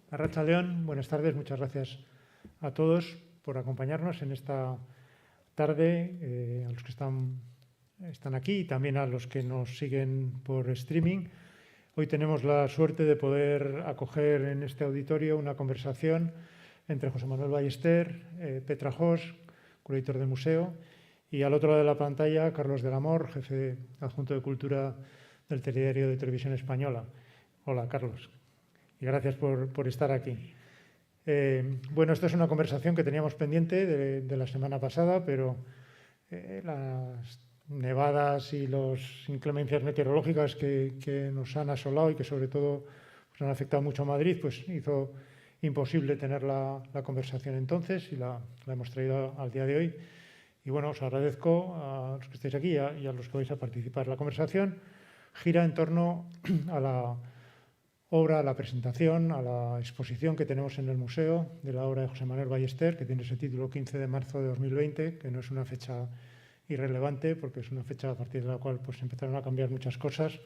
Arratsaldeon, buenas tardes, muchas gracias a todos por acompañarnos en esta tarde, a los que están aquí y también a los que nos siguen por streaming. Hoy tenemos la suerte de poder acoger en este auditorio una conversación entre José Manuel Ballester, Petra Jos, curator del museo, y al otro lado de la pantalla Carlos del Amor, jefe adjunto de Cultura del Telediario de Televisión Española. Hola, Carlos. Y gracias por estar aquí. Bueno, esta es una conversación que teníamos pendiente de la semana pasada, pero las nevadas y las inclemencias meteorológicas que nos han asolado y que sobre todo pues, han afectado mucho a Madrid, pues hizo imposible tener la conversación entonces y la hemos traído al día de hoy. Y bueno, os agradezco a los que estáis aquí y a los que vais a participar. La conversación gira en torno a la obra, a la presentación, a la exposición que tenemos en el museo de la obra de José Manuel Ballester, que tiene ese título 15 de marzo de 2020, que no es una fecha irrelevante, porque es una fecha a partir de la cual pues, empezaron a cambiar muchas cosas,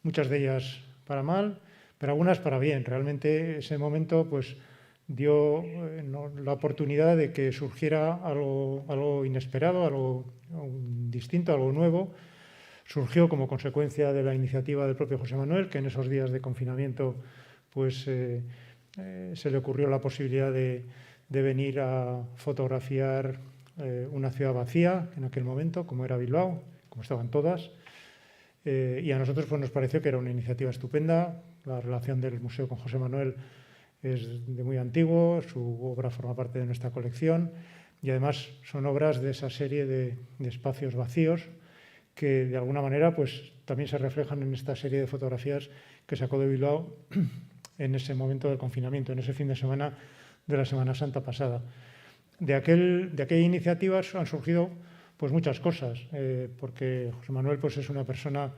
muchas de ellas para mal, pero algunas para bien. Realmente ese momento pues, dio la oportunidad de que surgiera algo inesperado, algo distinto, algo nuevo. Surgió como consecuencia de la iniciativa del propio José Manuel, que en esos días de confinamiento pues, se le ocurrió la posibilidad de venir a fotografiar una ciudad vacía en aquel momento, como era Bilbao, como estaban todas. Y a nosotros pues, nos pareció que era una iniciativa estupenda. La relación del museo con José Manuel es de muy antiguo, su obra forma parte de nuestra colección y además son obras de esa serie de espacios vacíos que de alguna manera pues, también se reflejan en esta serie de fotografías que sacó de Bilbao en ese momento del confinamiento, en ese fin de semana de la Semana Santa pasada. De aquella iniciativa han surgido pues, muchas cosas, porque José Manuel pues, es una persona,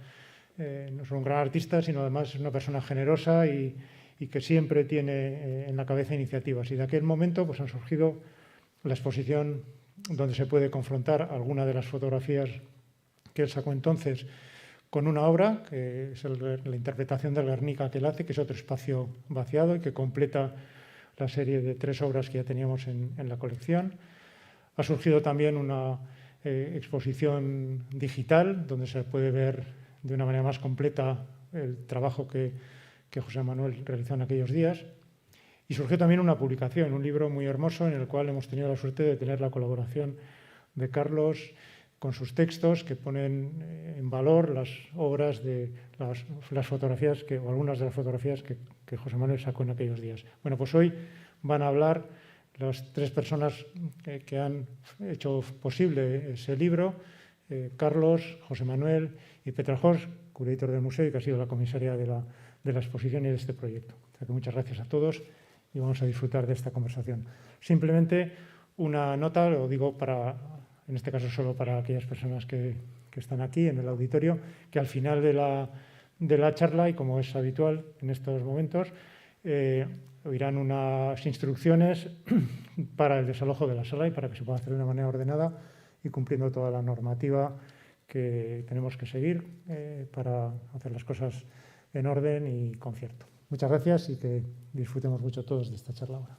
no solo un gran artista, sino además es una persona generosa y que siempre tiene en la cabeza iniciativas. Y de aquel momento pues, han surgido la exposición donde se puede confrontar alguna de las fotografías que él sacó entonces con una obra, que es la interpretación del Guernica que él hace, que es otro espacio vaciado y que completa la serie de 3 obras que ya teníamos en la colección. Ha surgido también una exposición digital, donde se puede ver de una manera más completa el trabajo que José Manuel realizó en aquellos días. Y surgió también una publicación, un libro muy hermoso en el cual hemos tenido la suerte de tener la colaboración de Carlos con sus textos que ponen en valor las obras de las fotografías, o algunas de las fotografías que José Manuel sacó en aquellos días. Bueno, pues hoy van a hablar las 3 personas que han hecho posible ese libro, Carlos, José Manuel y Petra Jos, curator del museo y que ha sido la comisaria de la exposición y de este proyecto. O sea que muchas gracias a todos y vamos a disfrutar de esta conversación. Simplemente una nota, lo digo en este caso solo para aquellas personas que están aquí en el auditorio, que al final de la charla, y como es habitual en estos momentos, oirán unas instrucciones para el desalojo de la sala y para que se pueda hacer de una manera ordenada y cumpliendo toda la normativa que tenemos que seguir para hacer las cosas en orden y concierto. Muchas gracias y que disfrutemos mucho todos de esta charla ahora.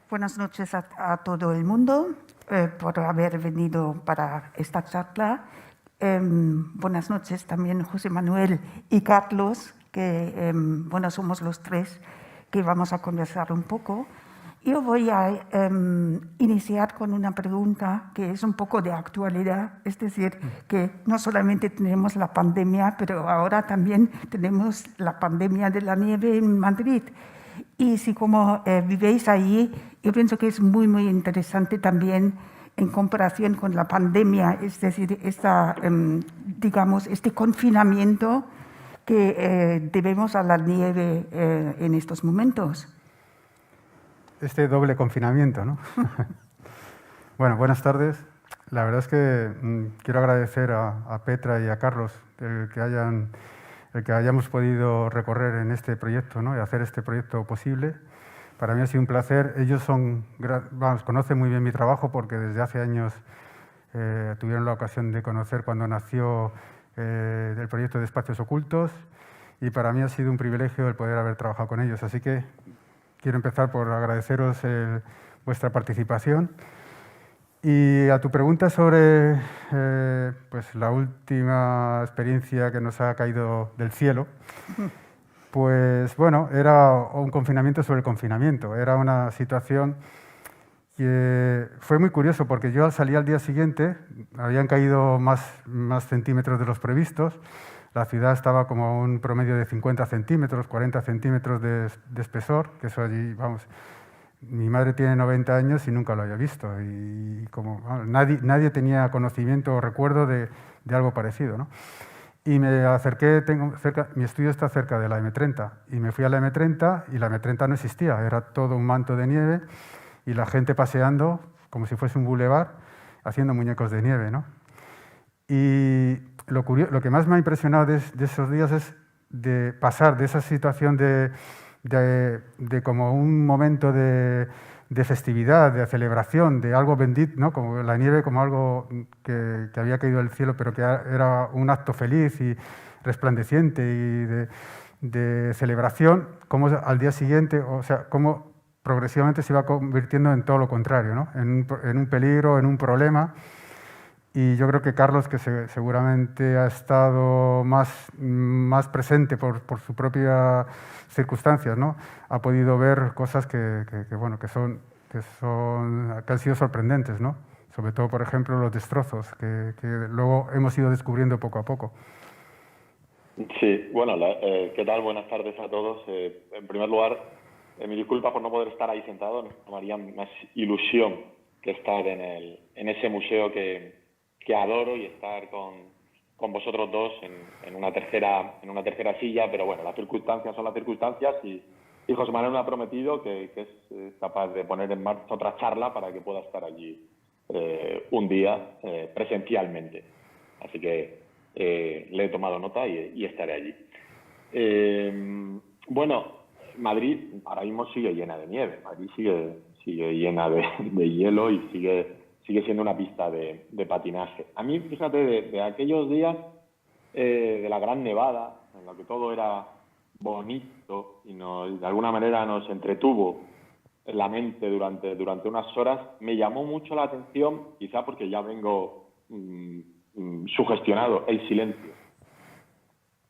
Buenas noches a todo el mundo por haber venido para esta charla. Buenas noches también José Manuel y Carlos, que bueno, somos los 3 que vamos a conversar un poco. Yo voy a iniciar con una pregunta que es un poco de actualidad, es decir, que no solamente tenemos la pandemia, pero ahora también tenemos la pandemia de la nieve en Madrid. Y si como vivéis ahí, yo pienso que es muy, muy interesante también en comparación con la pandemia, es decir, digamos, este confinamiento que debemos a la nieve en estos momentos. Este doble confinamiento, ¿no? Bueno, buenas tardes. La verdad es que quiero agradecer a Petra y a Carlos el que hayamos podido recorrer en este proyecto, ¿no? Y hacer este proyecto posible. Para mí ha sido un placer. Ellos conocen muy bien mi trabajo porque desde hace años tuvieron la ocasión de conocer cuando nació el proyecto de Espacios Ocultos, y para mí ha sido un privilegio el poder haber trabajado con ellos. Así que quiero empezar por agradeceros vuestra participación. Y a tu pregunta sobre pues la última experiencia que nos ha caído del cielo, pues bueno, era un confinamiento sobre el confinamiento. Era una situación que fue muy curioso porque yo salí al día siguiente, habían caído más centímetros de los previstos. La ciudad estaba como a un promedio de 50 centímetros, 40 centímetros de espesor, que eso allí, vamos, mi madre tiene 90 años y nunca lo había visto. Y como vamos, nadie tenía conocimiento o recuerdo de algo parecido, ¿no? Y me acerqué, mi estudio está cerca de la M30, y me fui a la M30 y la M30 no existía, era todo un manto de nieve y la gente paseando como si fuese un bulevar haciendo muñecos de nieve, ¿no? Y lo que más me ha impresionado de esos días es de pasar de esa situación de como un momento de festividad, de celebración, de algo bendito, ¿no? Como la nieve, como algo que había caído del cielo, pero que era un acto feliz y resplandeciente y de celebración, como al día siguiente, o sea, como progresivamente se iba convirtiendo en todo lo contrario, ¿no? En un peligro, en un problema. Y yo creo que Carlos, que seguramente ha estado más presente por sus propias circunstancias, ¿no? Ha podido ver cosas que han sido sorprendentes, ¿no? Sobre todo, por ejemplo, los destrozos que luego hemos ido descubriendo poco a poco. Sí, bueno, ¿qué tal? Buenas tardes a todos. En primer lugar, mi disculpa por no poder estar ahí sentado. Me haría más ilusión que estar en ese museo que adoro y estar con vosotros dos en una tercera silla, pero bueno, las circunstancias son las circunstancias y José Manuel me ha prometido que es capaz de poner en marcha otra charla para que pueda estar allí un día presencialmente. Así que le he tomado nota y estaré allí. Bueno, Madrid ahora mismo sigue llena de nieve, Madrid sigue llena de hielo y sigue siendo una pista de patinaje. A mí, fíjate, de aquellos días de la gran nevada, en lo que todo era bonito y de alguna manera nos entretuvo en la mente durante unas horas, me llamó mucho la atención, quizá porque ya vengo sugestionado, el silencio.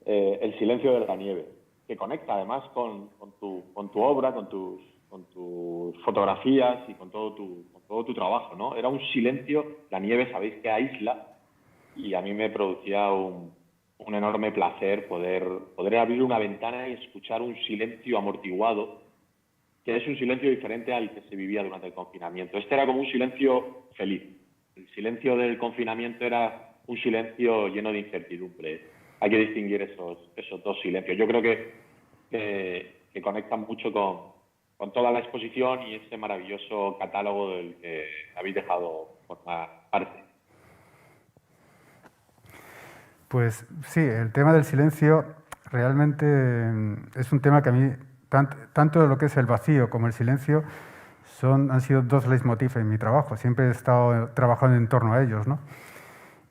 El silencio de la nieve, que conecta además con tu obra, con tus fotografías y con todo tu trabajo, ¿no? Era un silencio, la nieve sabéis que aísla, y a mí me producía un enorme placer poder abrir una ventana y escuchar un silencio amortiguado, que es un silencio diferente al que se vivía durante el confinamiento. Este era como un silencio feliz. El silencio del confinamiento era un silencio lleno de incertidumbre. Hay que distinguir esos dos silencios. Yo creo que conectan mucho con toda la exposición y ese maravilloso catálogo del que habéis dejado formar parte. Pues sí, el tema del silencio realmente es un tema que a mí, tanto lo que es el vacío como el silencio, han sido dos leitmotiv en mi trabajo. Siempre he estado trabajando en torno a ellos, ¿no?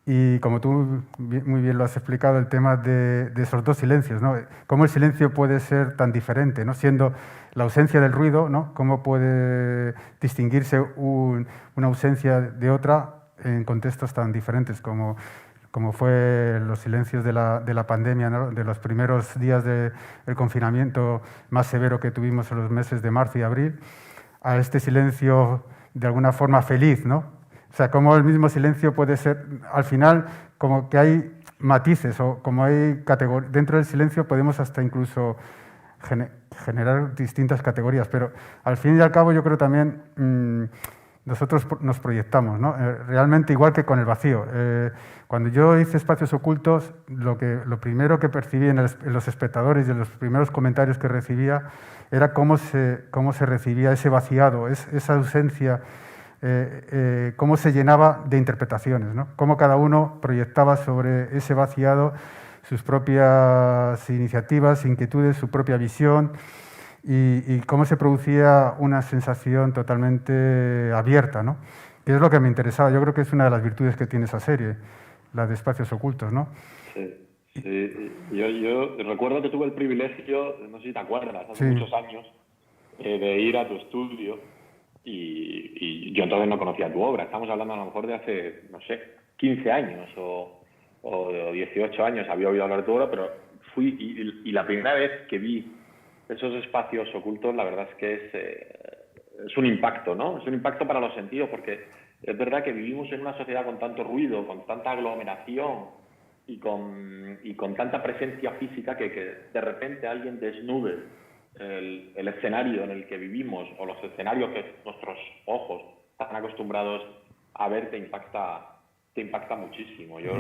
Y como tú muy bien lo has explicado, el tema de esos dos silencios, ¿no? Cómo el silencio puede ser tan diferente, ¿no? Siendo la ausencia del ruido, ¿no? Cómo puede distinguirse una ausencia de otra en contextos tan diferentes como fue los silencios de la pandemia, ¿no? De los primeros días del confinamiento más severo que tuvimos en los meses de marzo y abril, a este silencio de alguna forma feliz, ¿no? O sea, cómo el mismo silencio puede ser, al final, como que hay matices o como hay categorías. Dentro del silencio podemos hasta incluso generar distintas categorías, pero al fin y al cabo yo creo también nosotros nos proyectamos, ¿no? Realmente igual que con el vacío. Cuando yo hice Espacios Ocultos, lo primero que percibí en los espectadores y en los primeros comentarios que recibía era cómo se recibía ese vaciado, esa ausencia, cómo se llenaba de interpretaciones, ¿no? Cómo cada uno proyectaba sobre ese vaciado sus propias iniciativas, inquietudes, su propia visión, y cómo se producía una sensación totalmente abierta, ¿no? Que es lo que me interesaba. Yo creo que es una de las virtudes que tiene esa serie, la de Espacios Ocultos, ¿no? Sí, sí. Yo recuerdo que tuve el privilegio, no sé si te acuerdas, hace Sí. muchos años, de ir a tu estudio y yo entonces no conocía tu obra. Estamos hablando a lo mejor de hace, no sé, 15 años o 18 años había oído hablar de tu obra, pero fui y la primera vez que vi esos espacios ocultos, la verdad es que es un impacto, ¿no? Es un impacto para los sentidos, porque es verdad que vivimos en una sociedad con tanto ruido, con tanta aglomeración y con tanta presencia física que de repente alguien desnude el escenario en el que vivimos o los escenarios que nuestros ojos están acostumbrados a ver te impacta muchísimo. Yo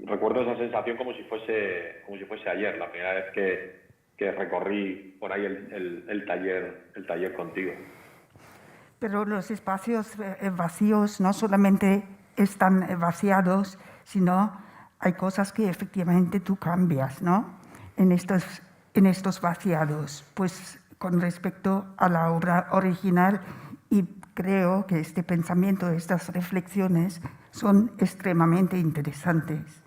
recuerdo esa sensación como si fuese ayer, la primera vez que recorrí por ahí el taller contigo. Pero los espacios vacíos no solamente están vaciados, sino hay cosas que efectivamente tú cambias, ¿no? En estos vaciados, pues con respecto a la obra original, y creo que este pensamiento, estas reflexiones son extremadamente interesantes.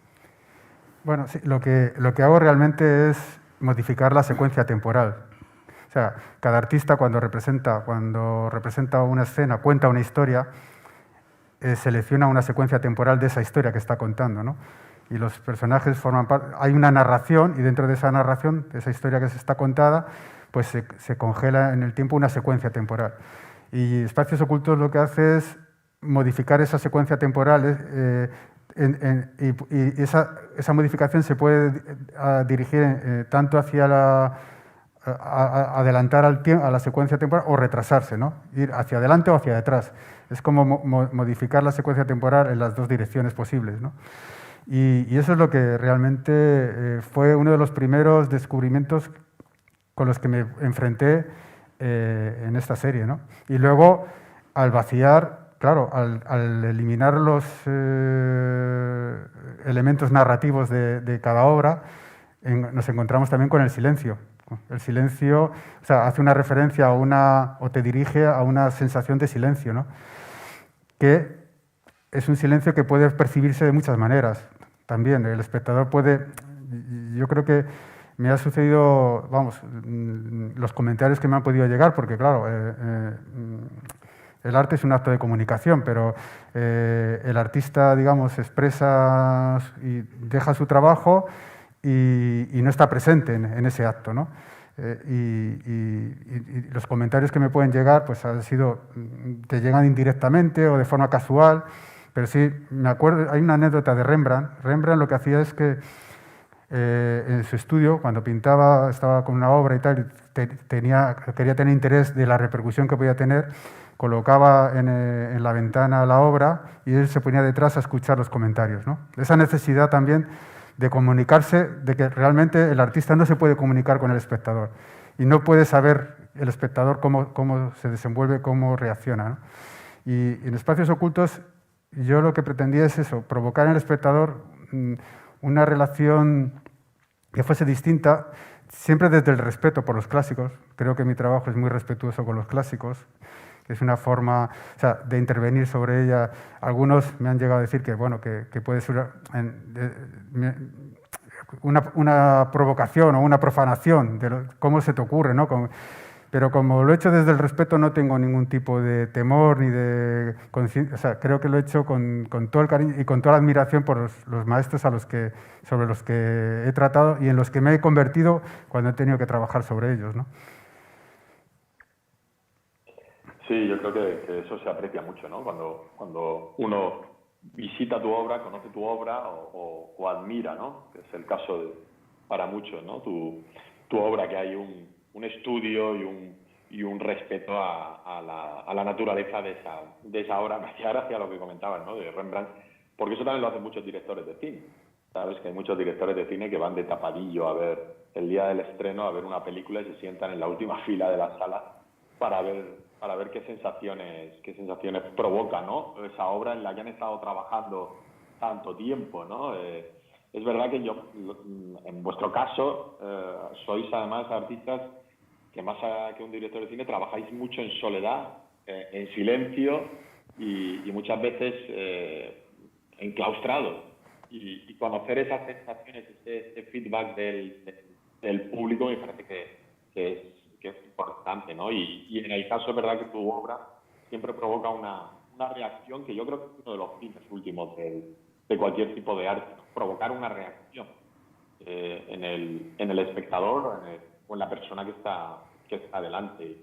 Bueno, sí, lo que hago realmente es modificar la secuencia temporal. O sea, cada artista cuando representa una escena, cuenta una historia, selecciona una secuencia temporal de esa historia que está contando, ¿no? Y los personajes forman parte. Hay una narración y dentro de esa narración, de esa historia que se está contada, pues se congela en el tiempo una secuencia temporal. Y Espacios Ocultos lo que hace es modificar esa secuencia temporal y esa modificación se puede dirigir tanto hacia adelantar a la secuencia temporal o retrasarse, ¿no? Ir hacia adelante o hacia detrás. Es como modificar la secuencia temporal en las dos direcciones posibles, ¿no? Y eso es lo que realmente fue uno de los primeros descubrimientos con los que me enfrenté en esta serie, ¿no? Y luego, al vaciar, claro, al eliminar los elementos narrativos de cada obra, nos encontramos también con el silencio. El silencio, o sea, hace una referencia o te dirige a una sensación de silencio, ¿no? Que es un silencio que puede percibirse de muchas maneras. También el espectador puede, yo creo que me ha sucedido, vamos, los comentarios que me han podido llegar, porque claro, el arte es un acto de comunicación, pero el artista, digamos, expresa y deja su trabajo y no está presente en ese acto, ¿no? Y los comentarios que me pueden llegar, pues te llegan indirectamente o de forma casual, pero sí, me acuerdo, hay una anécdota de Rembrandt. Rembrandt lo que hacía es que en su estudio, cuando pintaba, estaba con una obra y tal, quería tener interés de la repercusión que podía tener, colocaba en la ventana la obra y él se ponía detrás a escuchar los comentarios, ¿no? Esa necesidad también de comunicarse, de que realmente el artista no se puede comunicar con el espectador y no puede saber el espectador cómo se desenvuelve, cómo reacciona, ¿no? Y en Espacios Ocultos yo lo que pretendía es eso, provocar en el espectador una relación que fuese distinta, siempre desde el respeto por los clásicos. Creo que mi trabajo es muy respetuoso con los clásicos, que es una forma, o sea, de intervenir sobre ella. Algunos me han llegado a decir que, bueno, que puede ser una provocación o una profanación de cómo se te ocurre, ¿no? Pero como lo he hecho desde el respeto, no tengo ningún tipo de temor ni de conciencia. O sea, creo que lo he hecho con todo el cariño y con toda la admiración por los maestros sobre los que he tratado y en los que me he convertido cuando he tenido que trabajar sobre ellos, ¿no? Sí, yo creo que eso se aprecia mucho, ¿no? Cuando uno visita tu obra, conoce tu obra o admira, ¿no? Que es el caso para muchos, ¿no? Tu obra, que hay un estudio y un respeto a la naturaleza de esa obra. Me hacía gracia lo que comentabas, ¿no? De Rembrandt, porque eso también lo hacen muchos directores de cine. Sabes que hay muchos directores de cine que van de tapadillo a ver el día del estreno, a ver una película y se sientan en la última fila de la sala para ver qué sensaciones provoca, ¿no? Esa obra en la que han estado trabajando tanto tiempo, ¿no? Es verdad que en vuestro caso, sois además artistas que más que un director de cine trabajáis mucho en soledad, en silencio y muchas veces enclaustrado. Y conocer esas sensaciones, ese feedback del público me parece que es importante, ¿no? Y en el caso es verdad que tu obra siempre provoca una reacción que yo creo que es uno de los fines últimos de cualquier tipo de arte, ¿no? Provocar una reacción en el espectador o en la persona que está delante.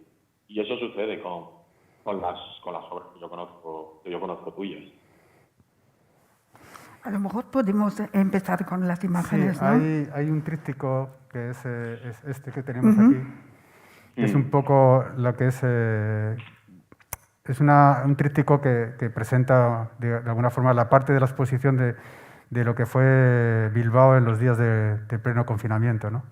Y eso sucede con las obras que yo conozco tuyas. A lo mejor podemos empezar con las imágenes, Sí, ¿no? hay un tríptico que es este que tenemos aquí, que es un poco lo que es... es un tríptico que presenta de alguna forma la parte de la exposición de lo que fue Bilbao en los días de pleno confinamiento, ¿no?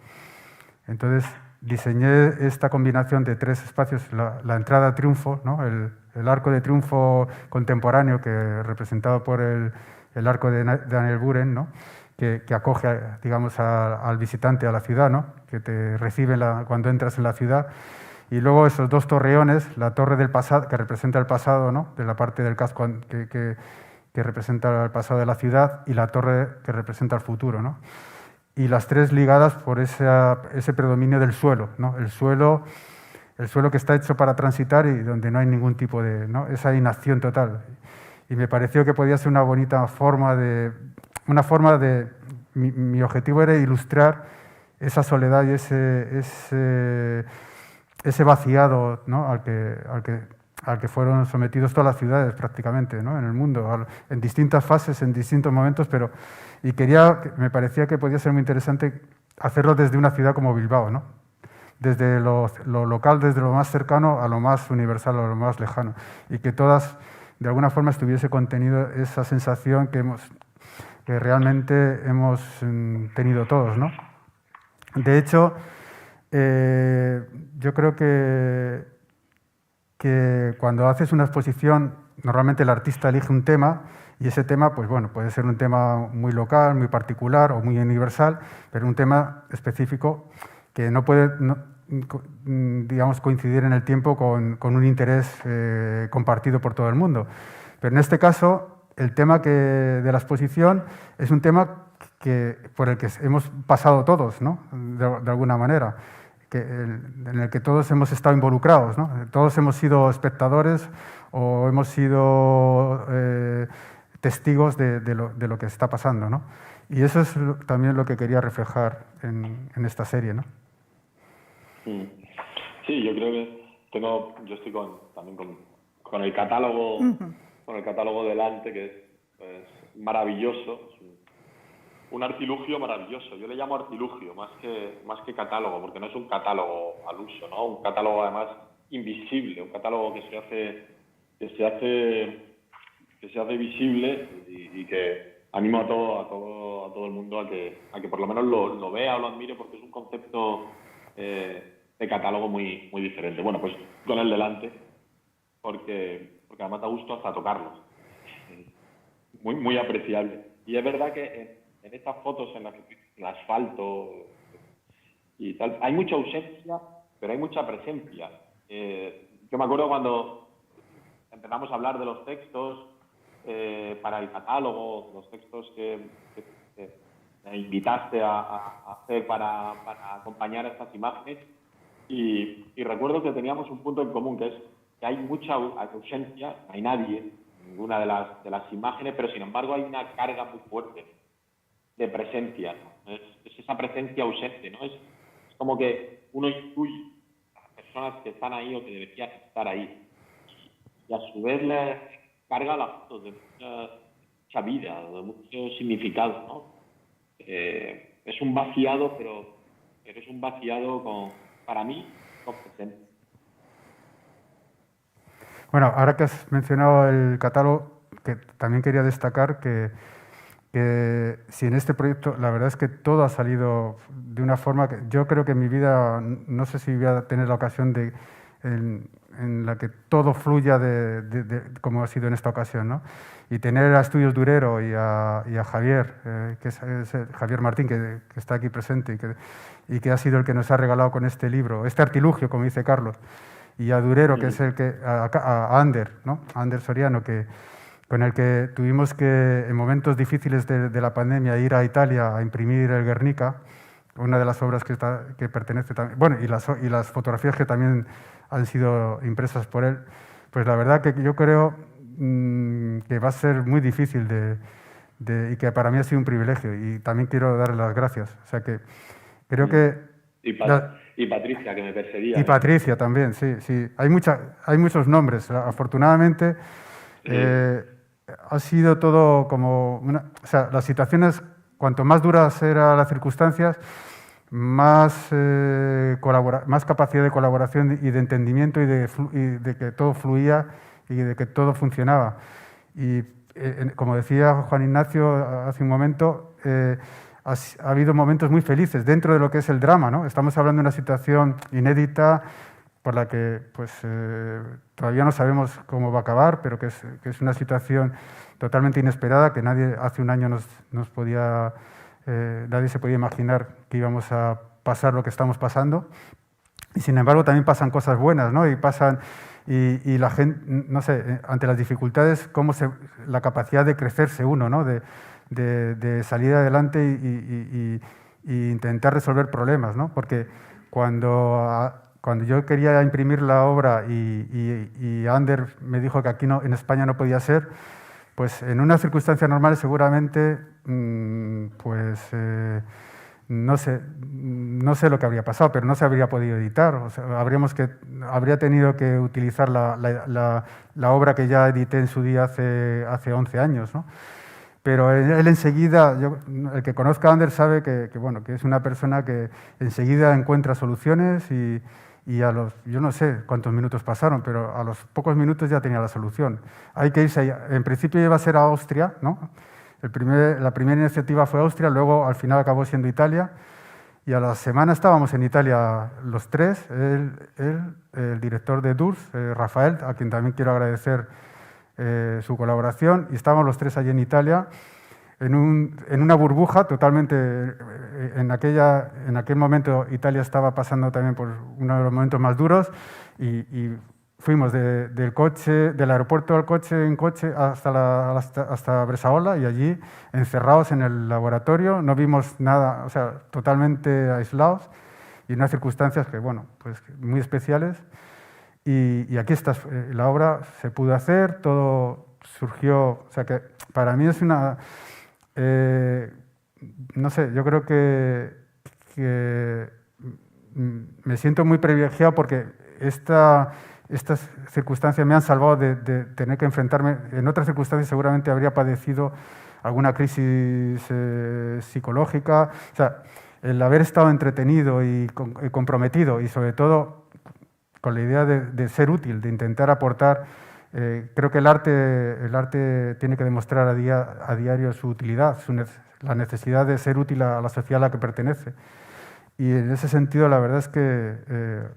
Entonces diseñé esta combinación de tres espacios, la entrada triunfo, ¿no? el arco de triunfo contemporáneo que representado por el arco de Daniel Buren, ¿no? que acoge, digamos, al visitante a la ciudad, ¿no? que te recibe cuando entras en la ciudad. Y luego esos dos torreones, la torre del pasado, que representa el pasado, ¿no? de la parte del casco que representa el pasado de la ciudad, y la torre que representa el futuro, ¿no? Y las tres ligadas por ese predominio del suelo, ¿no? El suelo que está hecho para transitar y donde no hay ningún tipo de... ¿no? esa inacción total. Y me pareció que podía ser una bonita forma de... Mi objetivo era ilustrar esa soledad y ese vaciado, ¿no? al que fueron sometidos todas las ciudades prácticamente, ¿no? en el mundo, en distintas fases, en distintos momentos, y me parecía que podía ser muy interesante hacerlo desde una ciudad como Bilbao, ¿no? Desde lo local, desde lo más cercano a lo más universal, a lo más lejano, y que todas, de alguna forma, estuviese contenido esa sensación que realmente hemos tenido todos, ¿no? De hecho, yo creo que cuando haces una exposición, normalmente el artista elige un tema, y ese tema, pues bueno, puede ser un tema muy local, muy particular o muy universal, pero un tema específico que no puede, digamos, coincidir en el tiempo con un interés compartido por todo el mundo. Pero en este caso, el tema de la exposición es un tema por el que hemos pasado todos, ¿no? de alguna manera, en el que todos hemos estado involucrados, ¿no? Todos hemos sido espectadores o hemos sido testigos de lo que está pasando, ¿no? Y eso es también lo que quería reflejar en esta serie, ¿no? Sí, yo creo que yo estoy también con el catálogo delante, que es maravilloso, es un artilugio maravilloso. Yo le llamo artilugio más que catálogo, porque no es un catálogo al uso, ¿no? Un catálogo además invisible, un catálogo que se hace visible y que animo a todo el mundo a que por lo menos lo vea o lo admire, porque es un concepto de catálogo muy, muy diferente. Bueno, pues con el delante, porque además da gusto hasta tocarlos. Muy, muy apreciable. Y es verdad que en estas fotos en las que el asfalto y tal, hay mucha ausencia, pero hay mucha presencia. Yo me acuerdo cuando empezamos a hablar de los textos para el catálogo, los textos que me invitaste a hacer para acompañar a estas imágenes, y recuerdo que teníamos un punto en común, que es que hay mucha ausencia, no hay nadie, ninguna de las imágenes, pero sin embargo hay una carga muy fuerte de presencia, ¿no? Es esa presencia ausente, ¿no? Es como que uno intuye a las personas que están ahí o que deberían estar ahí, y a su vez le carga la foto de mucha vida, de mucho significado, ¿no? Es un vaciado, pero es un vaciado para mí, con presencia. Bueno, ahora que has mencionado el catálogo, que también quería destacar que si en este proyecto, la verdad es que todo ha salido de una forma que yo creo que en mi vida, no sé si voy a tener la ocasión de en la que todo fluya como ha sido en esta ocasión, ¿no? Y tener a Estudios Durero y a Javier, que es Javier Martín, que está aquí presente y que ha sido el que nos ha regalado con este libro, este artilugio, como dice Carlos, y a Durero, que es a Ander, ¿no? A Ander Soriano, con el que tuvimos que, en momentos difíciles de la pandemia, ir a Italia a imprimir el Guernica, una de las obras que pertenece también, bueno, y las fotografías que también han sido impresas por él. Pues la verdad que yo creo que va a ser muy difícil y que para mí ha sido un privilegio, y también quiero darle las gracias. O sea que creo que... Y Patricia, que me perseguía. Y Patricia también, sí. Hay muchos nombres. Afortunadamente, ha sido todo como... o sea, las situaciones, cuanto más duras eran las circunstancias, más capacidad de colaboración y de entendimiento y de que todo fluía y de que todo funcionaba. Y como decía Juan Ignacio hace un momento, ha habido momentos muy felices dentro de lo que es el drama, ¿no? Estamos hablando de una situación inédita por la que pues, todavía no sabemos cómo va a acabar, pero que es una situación totalmente inesperada, que nadie hace un año nadie se podía imaginar que íbamos a pasar lo que estamos pasando. Y sin embargo también pasan cosas buenas, ¿no? Y la gente, no sé, ante las dificultades, la capacidad de crecerse uno, ¿no? De salir adelante y intentar resolver problemas, ¿no? Porque cuando yo quería imprimir la obra y Ander me dijo que aquí en España no podía ser, pues en unas circunstancias normales seguramente, pues no sé lo que habría pasado, pero no se habría podido editar. O sea, habría tenido que utilizar la obra que ya edité en su día hace 11 años, ¿no? Pero él enseguida, el que conozca a Ander sabe que es una persona que enseguida encuentra soluciones y yo no sé cuántos minutos pasaron, pero a los pocos minutos ya tenía la solución. Hay que irse, en principio iba a ser a Austria, ¿no? La primera iniciativa fue Austria, luego al final acabó siendo Italia, y a la semana estábamos en Italia los tres, el director de Durs, Rafael, a quien también quiero agradecer su colaboración, y estábamos los tres allí en Italia, en una burbuja totalmente. En aquel momento Italia estaba pasando también por uno de los momentos más duros, y fuimos del aeropuerto al coche, hasta Bresaola, y allí encerrados en el laboratorio, no vimos nada, o sea, totalmente aislados, y en unas circunstancias que, pues muy especiales. Y aquí está, la obra se pudo hacer, todo surgió, o sea que para mí es una... no sé, yo creo que me siento muy privilegiado porque estas circunstancias me han salvado de tener que enfrentarme. En otras circunstancias seguramente habría padecido alguna crisis psicológica. O sea, el haber estado entretenido y comprometido, y sobre todo con la idea de ser útil, de intentar aportar. Creo que el arte tiene que demostrar a diario su utilidad, la necesidad de ser útil a la sociedad a la que pertenece. Y en ese sentido, la verdad es que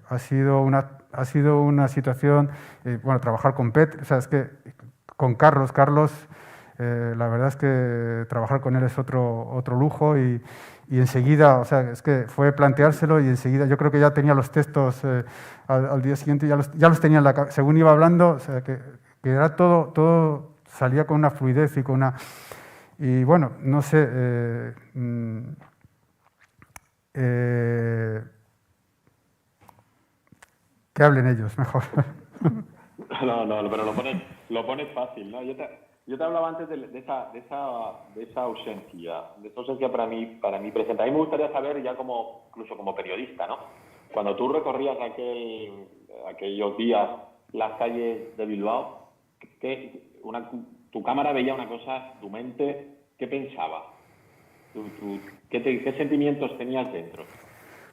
ha sido una situación, trabajar con Pet, o sea, es que con Carlos, la verdad es que trabajar con él es otro lujo, y enseguida, o sea, es que fue planteárselo, y enseguida yo creo que ya tenía los textos al día siguiente, ya los tenía en la cabeza, según iba hablando, o sea, que era todo salía con una fluidez y con una... Y bueno, no sé... que hablen ellos, mejor. No, pero lo pones fácil, ¿no? Yo te hablaba antes de esa ausencia, para mí presente. A mí me gustaría saber, incluso como periodista, ¿no? Cuando tú recorrías aquellos días las calles de Bilbao, tu cámara veía una cosa, tu mente, ¿qué pensaba? ¿Qué sentimientos tenías dentro?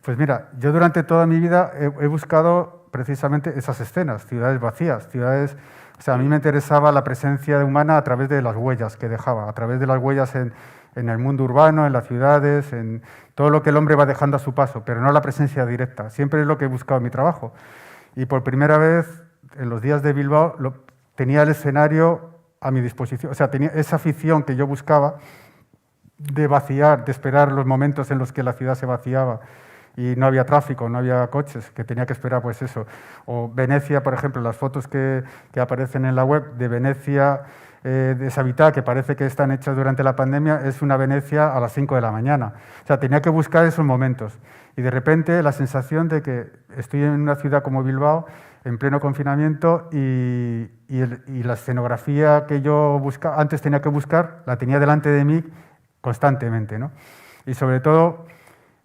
Pues mira, yo durante toda mi vida he buscado precisamente esas escenas, ciudades vacías, o sea, a mí me interesaba la presencia humana a través de las huellas que dejaba, a través de las huellas en el mundo urbano, en las ciudades, en todo lo que el hombre va dejando a su paso, pero no la presencia directa. Siempre es lo que he buscado en mi trabajo. Y por primera vez, en los días de Bilbao, tenía el escenario a mi disposición. O sea, tenía esa afición que yo buscaba de vaciar, de esperar los momentos en los que la ciudad se vaciaba y no había tráfico, no había coches, que tenía que esperar pues eso. O Venecia, por ejemplo, las fotos que aparecen en la web de Venecia deshabitada, que parece que están hechas durante la pandemia, es una Venecia a las 5 de la mañana. O sea, tenía que buscar esos momentos. Y de repente la sensación de que estoy en una ciudad como Bilbao, en pleno confinamiento, y la escenografía que yo buscaba, antes tenía que buscar, la tenía delante de mí constantemente, ¿no? Y sobre todo,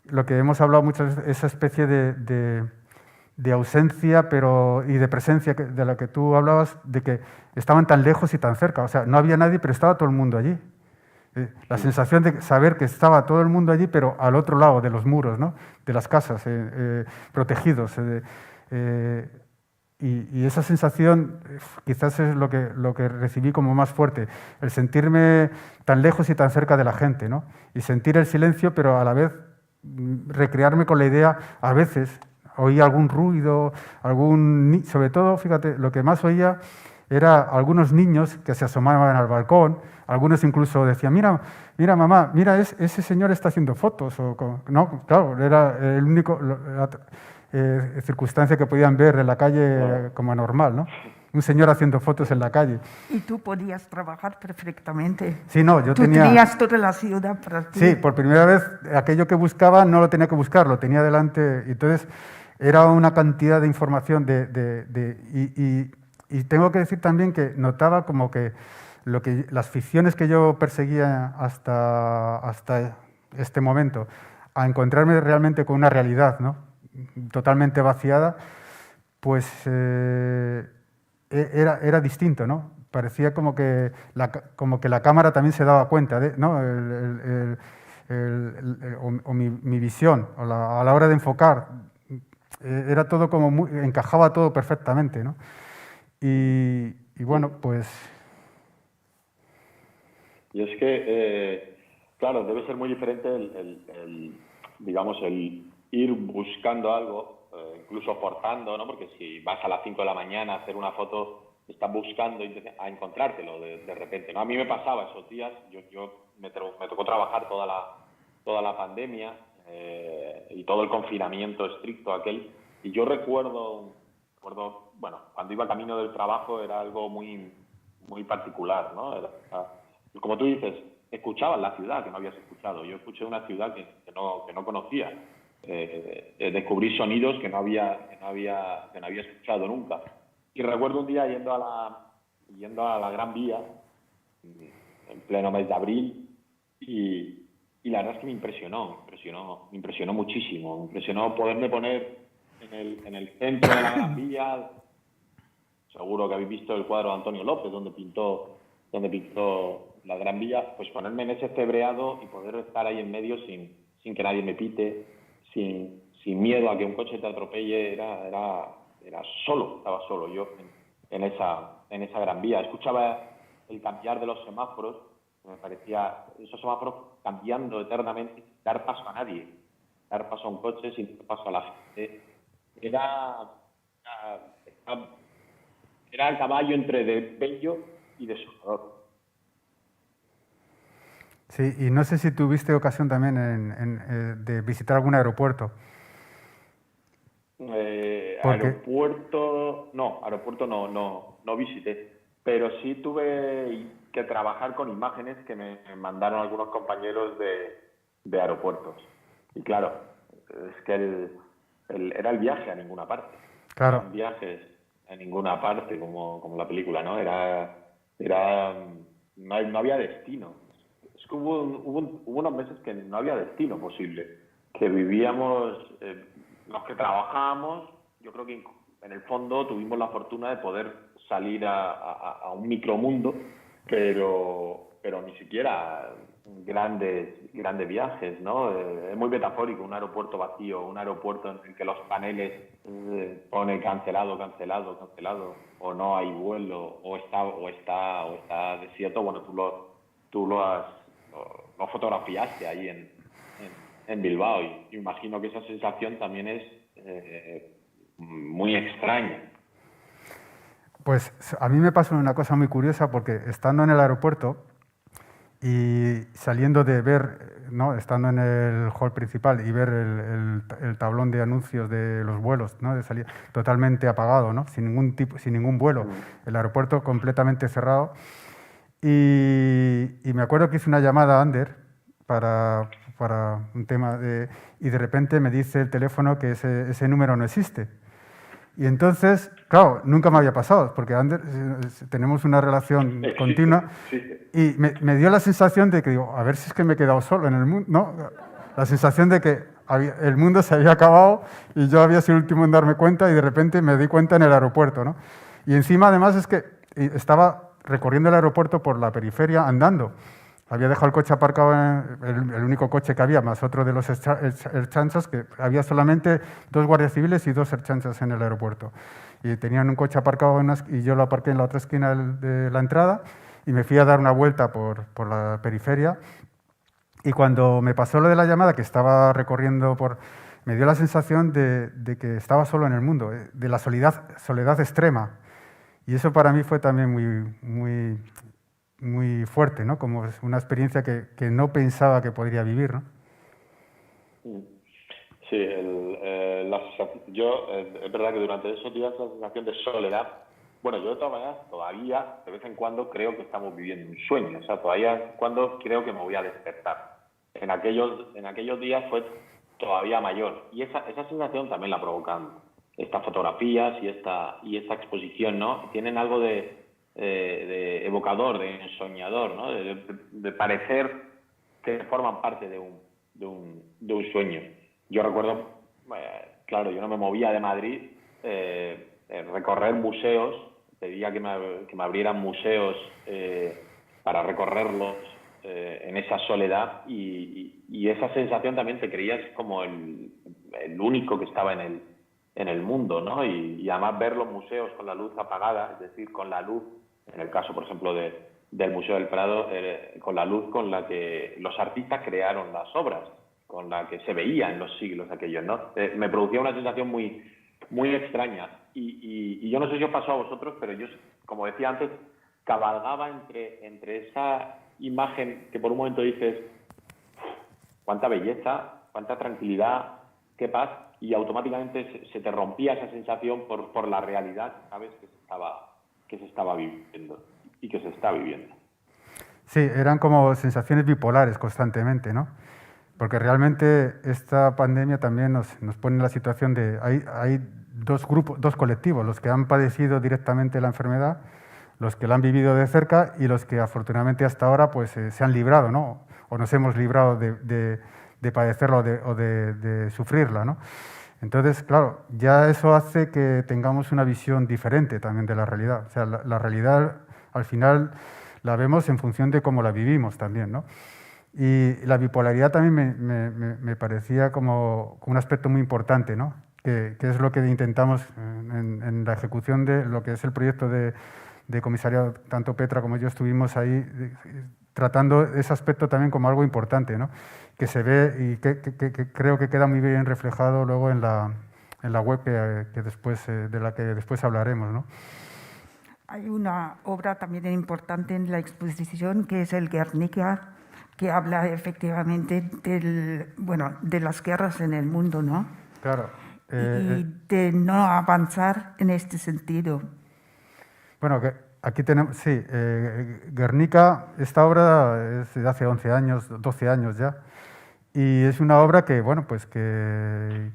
lo que hemos hablado muchas veces, esa especie de ausencia y de presencia de la que tú hablabas, de que estaban tan lejos y tan cerca. O sea, no había nadie, pero estaba todo el mundo allí. La sensación de saber que estaba todo el mundo allí, pero al otro lado de los muros, ¿no? De las casas, protegidos. Y esa sensación quizás es lo que recibí como más fuerte, el sentirme tan lejos y tan cerca de la gente, ¿no? Y sentir el silencio, pero a la vez recrearme con la idea, a veces oía algún ruido, sobre todo, fíjate, lo que más oía era algunos niños que se asomaban al balcón, algunos incluso decían, mira mamá, mira, ese señor está haciendo fotos. No, claro, era el único circunstancia que podían ver en la calle como anormal, ¿no? Un señor haciendo fotos en la calle. Y tú podías trabajar perfectamente. Sí, no, yo tenía... Tú tenías toda la ciudad para ti. Sí, por primera vez aquello que buscaba no lo tenía que buscar, lo tenía delante. Y entonces era una cantidad de información y tengo que decir también que notaba como que las ficciones que yo perseguía hasta este momento, a encontrarme realmente con una realidad, ¿no? Totalmente vaciada, pues era distinto, ¿no? Parecía como que la cámara también se daba cuenta, ¿no? Mi visión, a la hora de enfocar, era todo como encajaba todo perfectamente, ¿no? Y bueno, pues... Y es que, claro, debe ser muy diferente digamos, el ir buscando algo, incluso forzando, ¿no? Porque si vas a las 5 de la mañana a hacer una foto, estás buscando a encontrártelo de repente, ¿no? A mí me pasaba esos días, me tocó trabajar toda la pandemia y todo el confinamiento estricto aquel, y yo recuerdo, bueno, cuando iba camino del trabajo era algo muy, muy particular, ¿no? Como tú dices, escuchabas la ciudad que no habías escuchado. Yo escuché una ciudad que no conocía. Descubrí sonidos que no había escuchado nunca. Y recuerdo un día yendo a la Gran Vía, en pleno mes de abril, y la verdad es que me impresionó muchísimo. Me impresionó poderme poner en el centro de la Gran Vía. Seguro que habéis visto el cuadro de Antonio López, donde pintó la Gran Vía, pues ponerme en ese cebreado y poder estar ahí en medio sin que nadie me pite, sin miedo a que un coche te atropelle, estaba solo yo en esa Gran Vía. Escuchaba el cambiar de los semáforos, me parecía esos semáforos cambiando eternamente, sin dar paso a nadie, dar paso a un coche, sin dar paso a la gente. Era el caballo entre de bello y desolador. Sí, y no sé si tuviste ocasión también de visitar algún aeropuerto. Aeropuerto no visité, pero sí tuve que trabajar con imágenes que me mandaron algunos compañeros de aeropuertos. Y claro, es que era el viaje a ninguna parte. Claro. Eran viajes a ninguna parte, como la película, ¿no? No había destino. Es que hubo unos meses que no había destino posible, que vivíamos, los que trabajábamos, yo creo que en el fondo tuvimos la fortuna de poder salir a un micromundo, pero ni siquiera grandes viajes, ¿no? Es muy metafórico un aeropuerto vacío, un aeropuerto en el que los paneles pone cancelado, o no hay vuelo, o está desierto. Bueno, tú lo fotografiaste ahí en Bilbao, y imagino que esa sensación también es muy extraña. Pues a mí me pasó una cosa muy curiosa porque estando en el aeropuerto y saliendo de ver, ¿no?, estando en el hall principal y ver el tablón de anuncios de los vuelos, ¿no?, de salida totalmente apagado, ¿no?, sin ningún vuelo, el aeropuerto completamente cerrado. Y me acuerdo que hice una llamada a Ander para un tema y de repente me dice el teléfono que ese número no existe. Y entonces, claro, nunca me había pasado, porque Ander, tenemos una relación continua, y me dio la sensación de que, digo, a ver si es que me he quedado solo en el mundo, ¿no? La sensación de que el mundo se había acabado y yo había sido el último en darme cuenta y de repente me di cuenta en el aeropuerto, ¿no? Y encima, además, es que estaba recorriendo el aeropuerto por la periferia andando. Había dejado el coche aparcado, el único coche que había, más otro de los ertzaintzas, que había solamente 2 guardias civiles y 2 ertzaintzas en el aeropuerto. Y tenían un coche aparcado y yo lo aparqué en la otra esquina de la entrada y me fui a dar una vuelta por la periferia. Y cuando me pasó lo de la llamada, que estaba recorriendo me dio la sensación de que estaba solo en el mundo, de la soledad extrema. Y eso para mí fue también muy fuerte, ¿no? Como es una experiencia que no pensaba que podría vivir, ¿no? Sí, es verdad que durante esos días la sensación de soledad, bueno, yo de todas maneras todavía de vez en cuando creo que estamos viviendo un sueño, o sea, todavía cuando creo que me voy a despertar. En aquellos días fue todavía mayor y esa sensación también la provocan estas fotografías y esta exposición, ¿no? Tienen algo de evocador, de ensoñador, ¿no? De parecer que forman parte de un sueño. Yo recuerdo, claro, yo no me movía de Madrid, recorrer museos, pedía que me abrieran museos para recorrerlos en esa soledad y esa sensación también te creías como el único que estaba en el mundo, ¿no? Y además ver los museos con la luz apagada, es decir, con la luz, en el caso, por ejemplo, del Museo del Prado, con la luz con la que los artistas crearon las obras, con la que se veía en los siglos aquellos, ¿no? Me producía una sensación muy, muy extraña. Y yo no sé si os pasó a vosotros, pero yo, como decía antes, cabalgaba entre esa imagen que por un momento dices, cuánta belleza, cuánta tranquilidad, qué paz, y automáticamente se te rompía esa sensación por la realidad, ¿sabes?, que se estaba viviendo y que se está viviendo. Sí, eran como sensaciones bipolares constantemente, ¿no? Porque realmente esta pandemia también nos pone en la situación de... Hay 2 grupos, 2 colectivos, los que han padecido directamente la enfermedad, los que la han vivido de cerca y los que afortunadamente hasta ahora pues, se han librado, ¿no? O nos hemos librado de padecerla o de sufrirla, ¿no? Entonces, claro, ya eso hace que tengamos una visión diferente también de la realidad. O sea, la realidad al final la vemos en función de cómo la vivimos también, ¿no? Y la bipolaridad también me parecía como un aspecto muy importante, ¿no? Que es lo que intentamos en la ejecución de lo que es el proyecto de comisariado, tanto Petra como yo estuvimos ahí tratando ese aspecto también como algo importante, ¿no? Que se ve y que creo que queda muy bien reflejado luego en la web de la que después hablaremos, ¿no? Hay una obra también importante en la exposición que es el Guernica, que habla efectivamente de las guerras en el mundo, ¿no? Claro. Y de no avanzar en este sentido. Bueno, aquí tenemos, sí, Guernica, esta obra es de hace 11 años, 12 años ya, y es una obra que, bueno, pues que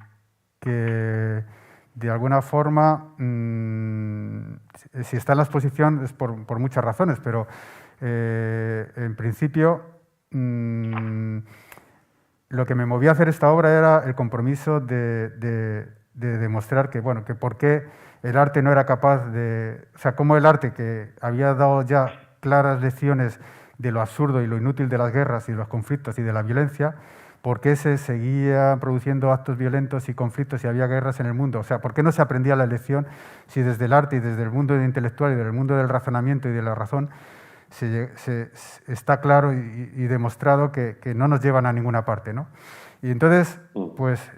de alguna forma, si está en la exposición es por muchas razones, pero en principio lo que me movía a hacer esta obra era el compromiso de demostrar que, bueno, que por qué el arte no era capaz o sea, cómo el arte que había dado ya claras lecciones de lo absurdo y lo inútil de las guerras y de los conflictos y de la violencia, por qué se seguían produciendo actos violentos y conflictos y había guerras en el mundo. O sea, por qué no se aprendía la lección si desde el arte y desde el mundo intelectual y desde el mundo del razonamiento y de la razón está claro y demostrado que no nos llevan a ninguna parte, ¿no? Y entonces, pues,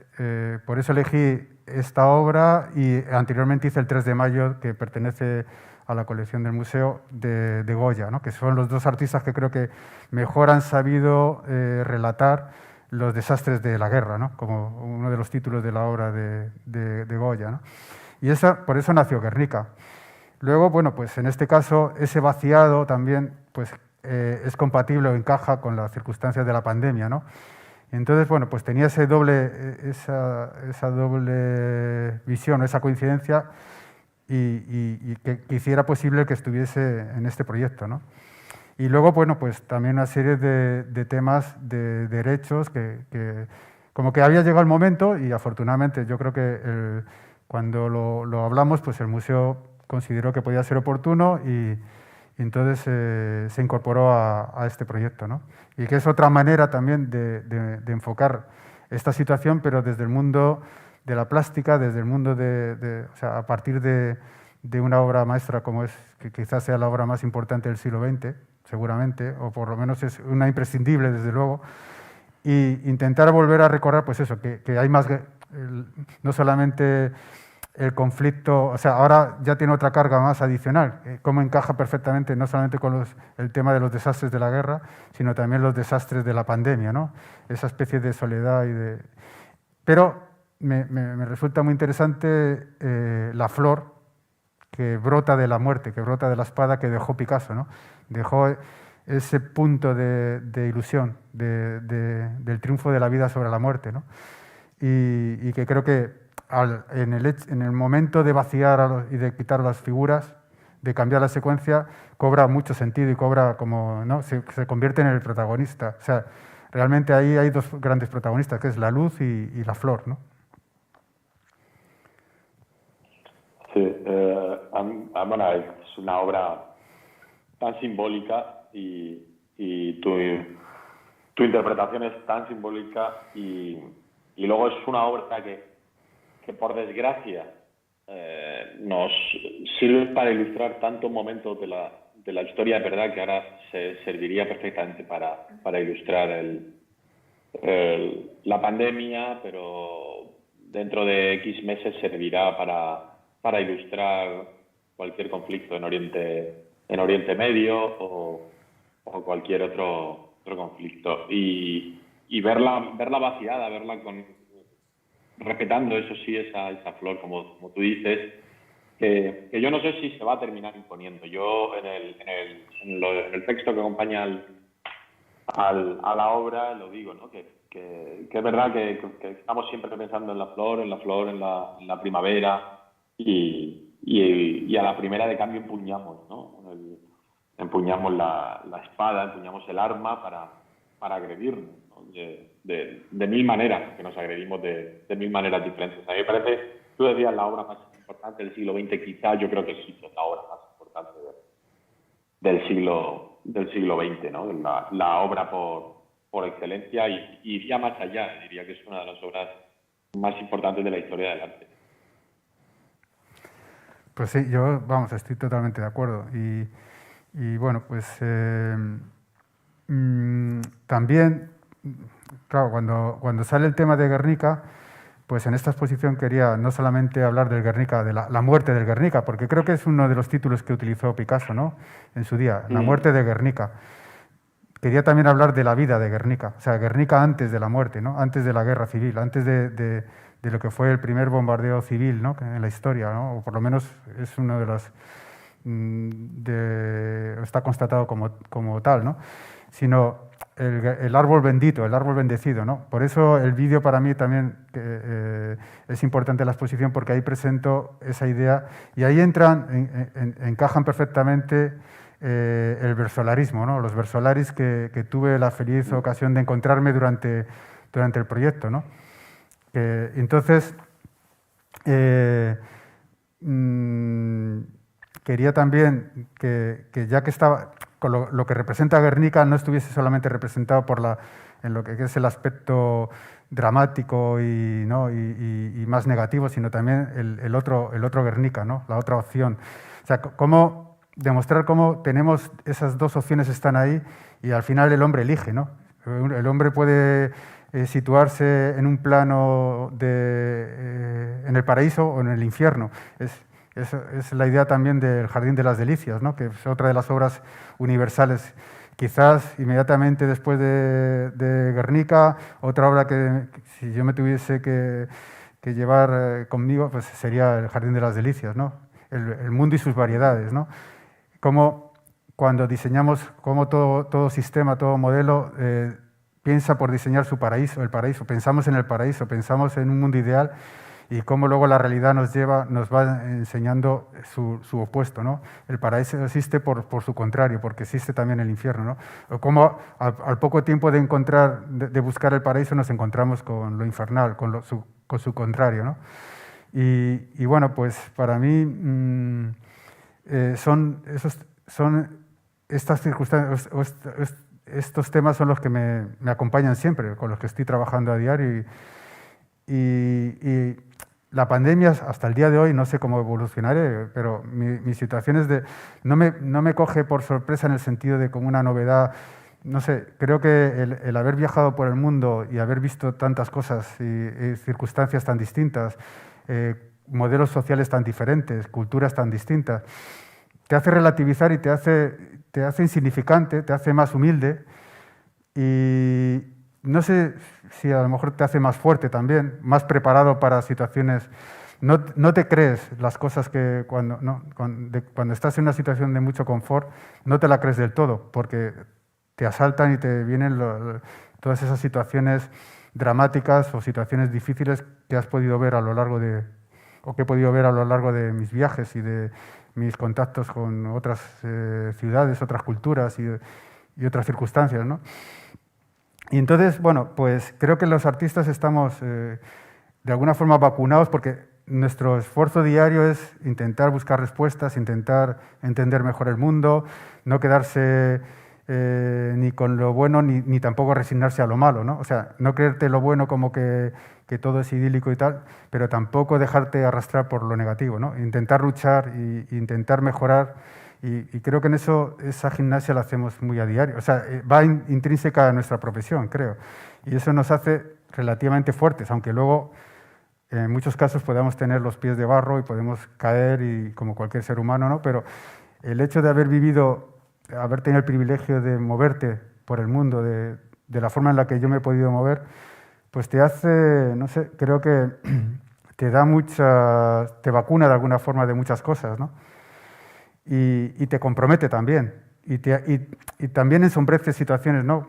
por eso elegí esta obra y anteriormente hice el 3 de mayo, que pertenece a la colección del museo de Goya, ¿no? Que son los dos artistas que creo que mejor han sabido relatar los desastres de la guerra, ¿no? Como uno de los títulos de la obra de Goya, ¿no? Y por eso nació Guernica. Luego, bueno, pues en este caso, ese vaciado también pues, es compatible o encaja con las circunstancias de la pandemia, ¿no? Entonces, bueno, pues tenía esa doble visión, esa coincidencia y que hiciera posible que estuviese en este proyecto, ¿no? Y luego, bueno, pues también una serie de temas de derechos que como que había llegado el momento y afortunadamente yo creo que cuando lo hablamos, pues el museo consideró que podía ser oportuno y entonces se incorporó a este proyecto, ¿no? Y que es otra manera también de enfocar esta situación, pero desde el mundo de la plástica, desde el mundo o sea, a partir de una obra maestra como es, que quizás sea la obra más importante del siglo XX, seguramente, o por lo menos es una imprescindible, desde luego, y intentar volver a recordar, pues eso, que hay más, no solamente el conflicto, o sea, ahora ya tiene otra carga más adicional, cómo encaja perfectamente no solamente con el tema de los desastres de la guerra, sino también los desastres de la pandemia, ¿no? Esa especie de soledad Pero me resulta muy interesante la flor que brota de la muerte, que brota de la espada que dejó Picasso, ¿no? Dejó ese punto de ilusión, del triunfo de la vida sobre la muerte, ¿no? Y que creo que en el momento de vaciar y de quitar las figuras, de cambiar la secuencia, cobra mucho sentido y cobra como, ¿no? Se convierte en el protagonista. O sea, realmente ahí hay dos grandes protagonistas, que es la luz y la flor, ¿no? Sí, bueno, es una obra tan simbólica y tu interpretación es tan simbólica y luego es una obra que por desgracia nos sirve para ilustrar tantos momentos de la historia, de verdad, que ahora se serviría perfectamente para ilustrar la pandemia, pero dentro de X meses servirá para ilustrar cualquier conflicto en Oriente Medio o cualquier otro conflicto. Y verla vaciada, verla respetando, eso sí, esa flor, como tú dices, que yo no sé si se va a terminar imponiendo. Yo en el texto que acompaña a la obra lo digo, ¿no? Que es verdad que estamos siempre pensando en la flor, en la primavera y a la primera de cambio empuñamos, ¿no? Empuñamos la espada, empuñamos el arma para agredirnos, ¿no? De mil maneras, que nos agredimos de mil maneras diferentes. A mí me parece, tú decías, la obra más importante del siglo XX, quizá yo creo que sí es la obra más importante del siglo XX, ¿no? La obra por excelencia y iría más allá, diría que es una de las obras más importantes de la historia del arte. Pues sí, yo, vamos, estoy totalmente de acuerdo. Y bueno, pues también, claro, cuando sale el tema de Guernica, pues en esta exposición quería no solamente hablar del Guernica, de la muerte del Guernica, porque creo que es uno de los títulos que utilizó Picasso, ¿no? En su día, la muerte de Guernica. Quería también hablar de la vida de Guernica, o sea, Guernica antes de la muerte, ¿no? Antes de la guerra civil, antes de lo que fue el primer bombardeo civil, ¿no? En la historia, ¿no? O por lo menos es uno de los... está constatado como tal, ¿no? Sino el árbol bendito, el árbol bendecido, ¿no? Por eso el vídeo para mí también es importante la exposición, porque ahí presento esa idea y ahí encajan perfectamente el versolarismo, ¿no? Los versolaris que tuve la feliz ocasión de encontrarme durante el proyecto, ¿no? Entonces, quería también que ya que estaba, con lo que representa Guernica, no estuviese solamente representado en lo que es el aspecto dramático y más negativo, sino también el otro Guernica, ¿no? La otra opción. O sea, demostrar cómo tenemos esas dos opciones, están ahí y al final el hombre elige, ¿no? El hombre puede situarse en un plano en el paraíso o en el infierno. Es la idea también del Jardín de las Delicias, ¿no? Que es otra de las obras universales. Quizás inmediatamente después de Guernica, otra obra que si yo me tuviese que llevar conmigo, pues sería el Jardín de las Delicias, ¿no? El mundo y sus variedades, ¿no? Como cuando diseñamos, como todo sistema, todo modelo piensa por diseñar su paraíso, el paraíso. Pensamos en el paraíso, pensamos en un mundo ideal y cómo luego la realidad nos va enseñando su opuesto, ¿no? El paraíso existe por su contrario, porque existe también el infierno, ¿no? O cómo al poco tiempo de buscar el paraíso nos encontramos con lo infernal, con su contrario, ¿no? Y bueno, pues para mí son estas circunstancias, estos temas son los que me acompañan siempre, con los que estoy trabajando a diario y la pandemia hasta el día de hoy, no sé cómo evolucionaré, pero mi situación es no me coge por sorpresa en el sentido de como una novedad. No sé, creo que el haber viajado por el mundo y haber visto tantas cosas y circunstancias tan distintas, modelos sociales tan diferentes, culturas tan distintas, te hace relativizar y te hace insignificante, te hace más humilde y no sé si a lo mejor te hace más fuerte también, más preparado para situaciones. No te crees las cosas que cuando estás en una situación de mucho confort, no te la crees del todo, porque te asaltan y te vienen todas esas situaciones dramáticas o situaciones difíciles que has podido ver a lo largo o que he podido ver a lo largo de mis viajes y de mis contactos con otras ciudades, otras culturas y otras circunstancias, ¿no? Y entonces, bueno, pues creo que los artistas estamos de alguna forma vacunados porque nuestro esfuerzo diario es intentar buscar respuestas, intentar entender mejor el mundo, no quedarse ni con lo bueno ni tampoco resignarse a lo malo, ¿no? O sea, no creerte lo bueno como que todo es idílico y tal, pero tampoco dejarte arrastrar por lo negativo, ¿no? Intentar luchar e intentar mejorar. Y creo que en esa gimnasia la hacemos muy a diario. O sea, va intrínseca a nuestra profesión, creo. Y eso nos hace relativamente fuertes, aunque luego en muchos casos podamos tener los pies de barro y podemos caer y como cualquier ser humano, ¿no? Pero el hecho de haber tenido el privilegio de moverte por el mundo de la forma en la que yo me he podido mover, pues te hace, no sé, creo que te te vacuna de alguna forma de muchas cosas, ¿no? Y te compromete también. Y también ensombrece situaciones, ¿no?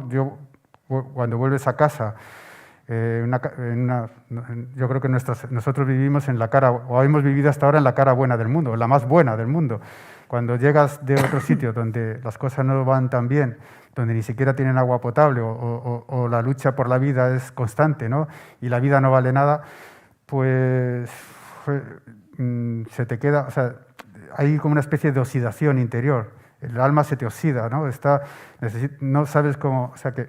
Yo, cuando vuelves a casa, yo creo que nosotros vivimos en la cara, o hemos vivido hasta ahora en la cara buena del mundo, la más buena del mundo. Cuando llegas de otro sitio donde las cosas no van tan bien, donde ni siquiera tienen agua potable o la lucha por la vida es constante, ¿no? Y la vida no vale nada, pues se te queda, o sea, hay como una especie de oxidación interior. El alma se te oxida, ¿no? No sabes cómo, o sea, que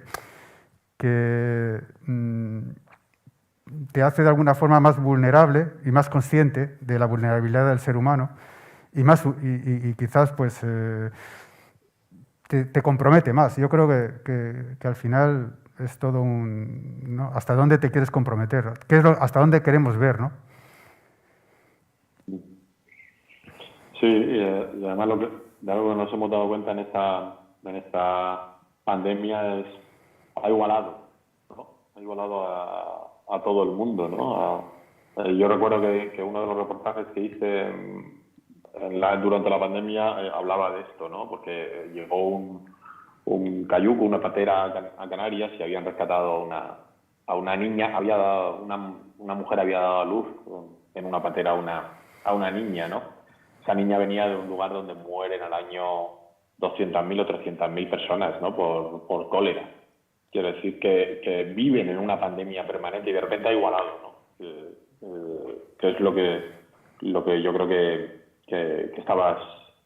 te hace de alguna forma más vulnerable y más consciente de la vulnerabilidad del ser humano y quizás pues te compromete más. Yo creo que al final es todo ¿no? ¿Hasta dónde te quieres comprometer? ¿Hasta dónde queremos ver, ¿no? Sí, y además de algo que nos hemos dado cuenta en esta pandemia ha igualado, ¿no? Ha igualado a todo el mundo, ¿no? Yo recuerdo que uno de los reportajes que hice durante la pandemia hablaba de esto, ¿no? Porque llegó un cayuco, una patera a Canarias y habían rescatado a una niña, una mujer había dado a luz en una patera a una niña, ¿no? Esa niña venía de un lugar donde mueren al año 200.000 o 300.000 personas, ¿no? Por cólera. Quiero decir que viven en una pandemia permanente y de repente ha igualado, ¿no? Que es lo que yo creo que estabas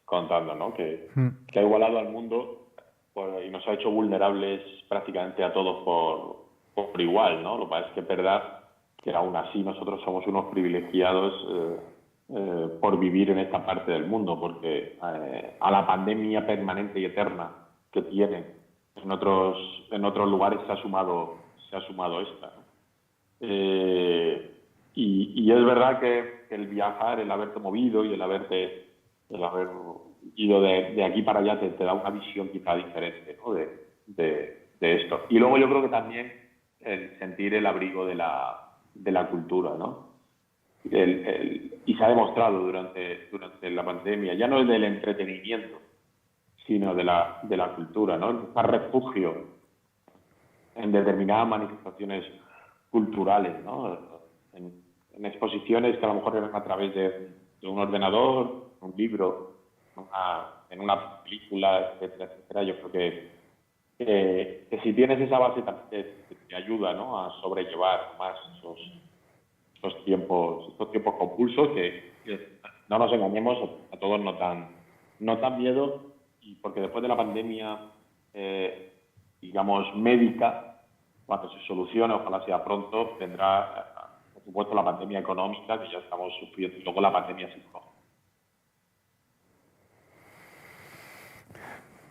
contando, ¿no? Que ha igualado al mundo y nos ha hecho vulnerables prácticamente a todos por igual, ¿no? Lo que pasa es que es verdad que aún así nosotros somos unos privilegiados por vivir en esta parte del mundo, porque a la pandemia permanente y eterna que tienen en otros lugares se ha sumado se ha sumado esta, ¿no? Y es verdad que el viajar, el haberte movido y el haber ido de aquí para allá te da una visión quizá diferente, ¿no? de esto. Y luego yo creo que también el sentir el abrigo de la cultura, ¿no? Y se ha demostrado durante la pandemia, ya no es del entretenimiento, sino de la cultura, ¿no? Buscar refugio en determinadas manifestaciones culturales, ¿no? En exposiciones que a lo mejor eran a través de un ordenador, un libro, en una película, etcétera, etcétera. Yo creo que si tienes esa base también te ayuda, ¿no? A sobrellevar más estos tiempos compulsos que no nos engañemos, a todos nos dan miedo, y porque después de la pandemia, digamos, médica, cuando se solucione, ojalá sea pronto, vendrá, por supuesto, la pandemia económica que ya estamos sufriendo, y luego la pandemia psicológica.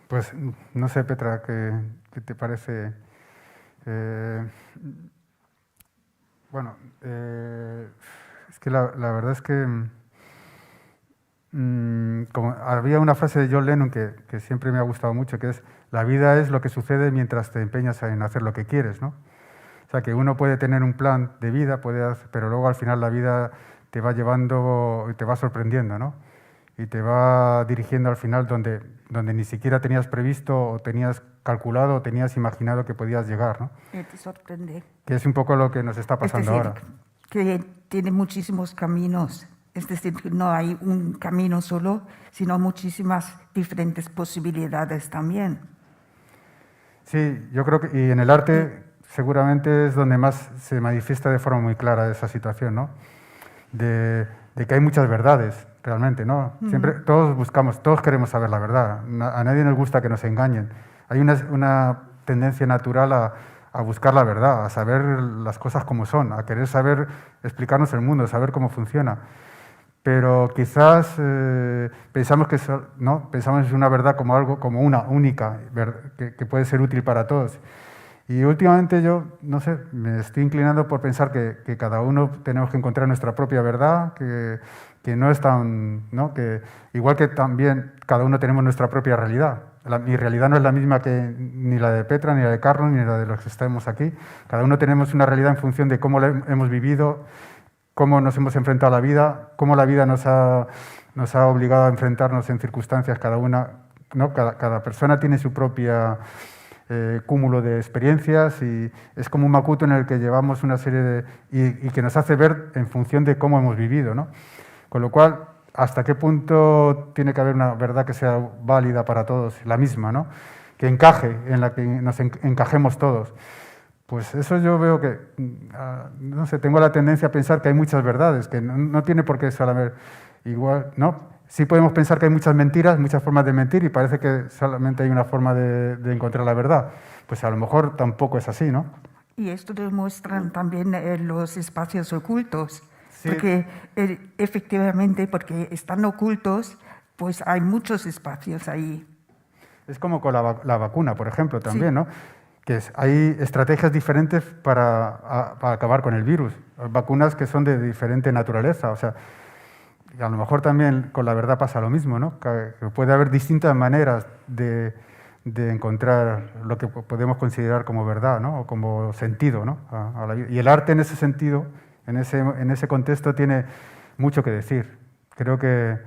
Pues no sé, Petra, ¿qué te parece? Bueno, es que la verdad es que como había una frase de John Lennon que siempre me ha gustado mucho, que es: la vida es lo que sucede mientras te empeñas en hacer lo que quieres, ¿no? O sea, que uno puede tener un plan de vida, pero luego al final la vida te va llevando y te va sorprendiendo, ¿no? Y te va dirigiendo al final donde ni siquiera tenías previsto o tenías calculado o tenías imaginado que podías llegar, ¿no? Te sorprende. Que es un poco lo que nos está pasando ahora. Que tiene muchísimos caminos. Es decir, que no hay un camino solo, sino muchísimas diferentes posibilidades también. Sí, yo creo que y en el arte seguramente es donde más se manifiesta de forma muy clara esa situación, ¿no? De que hay muchas verdades, realmente, ¿no? Siempre, todos queremos saber la verdad. A nadie nos gusta que nos engañen. Hay una tendencia natural a buscar la verdad, a saber las cosas como son, a querer saber explicarnos el mundo, saber cómo funciona. Pero quizás pensamos en una verdad como algo, como una única, que puede ser útil para todos. Y últimamente yo, no sé, me estoy inclinando por pensar que cada uno tenemos que encontrar nuestra propia verdad, que no es tan, ¿no? Que igual que también cada uno tenemos nuestra propia realidad. Mi realidad no es la misma que ni la de Petra, ni la de Carlos, ni la de los que estamos aquí. Cada uno tenemos una realidad en función de cómo la hemos vivido, cómo nos hemos enfrentado a la vida, cómo la vida nos ha obligado a enfrentarnos en circunstancias cada una, ¿no? Cada persona tiene su propia cúmulo de experiencias y es como un macuto en el que llevamos una serie y que nos hace ver en función de cómo hemos vivido, ¿no? Con lo cual, ¿hasta qué punto tiene que haber una verdad que sea válida para todos, la misma, ¿no? Que encaje, en la que nos encajemos todos? Pues eso yo veo que, no sé, tengo la tendencia a pensar que hay muchas verdades, que no tiene por qué solamente igual, ¿no? Sí podemos pensar que hay muchas mentiras, muchas formas de mentir y parece que solamente hay una forma de encontrar la verdad. Pues a lo mejor tampoco es así, ¿no? Y esto demuestran también los espacios ocultos, Sí. porque efectivamente, porque están ocultos, pues hay muchos espacios ahí. Es como con la vacuna, por ejemplo, también, Sí. ¿no? Hay estrategias diferentes para acabar con el virus. Hay vacunas que son de diferente naturaleza, o sea, a lo mejor también con la verdad pasa lo mismo, ¿no? Que puede haber distintas maneras de encontrar lo que podemos considerar como verdad, ¿no? O como sentido, ¿no? A la vida. Y el arte en ese sentido, en ese contexto, tiene mucho que decir. Creo que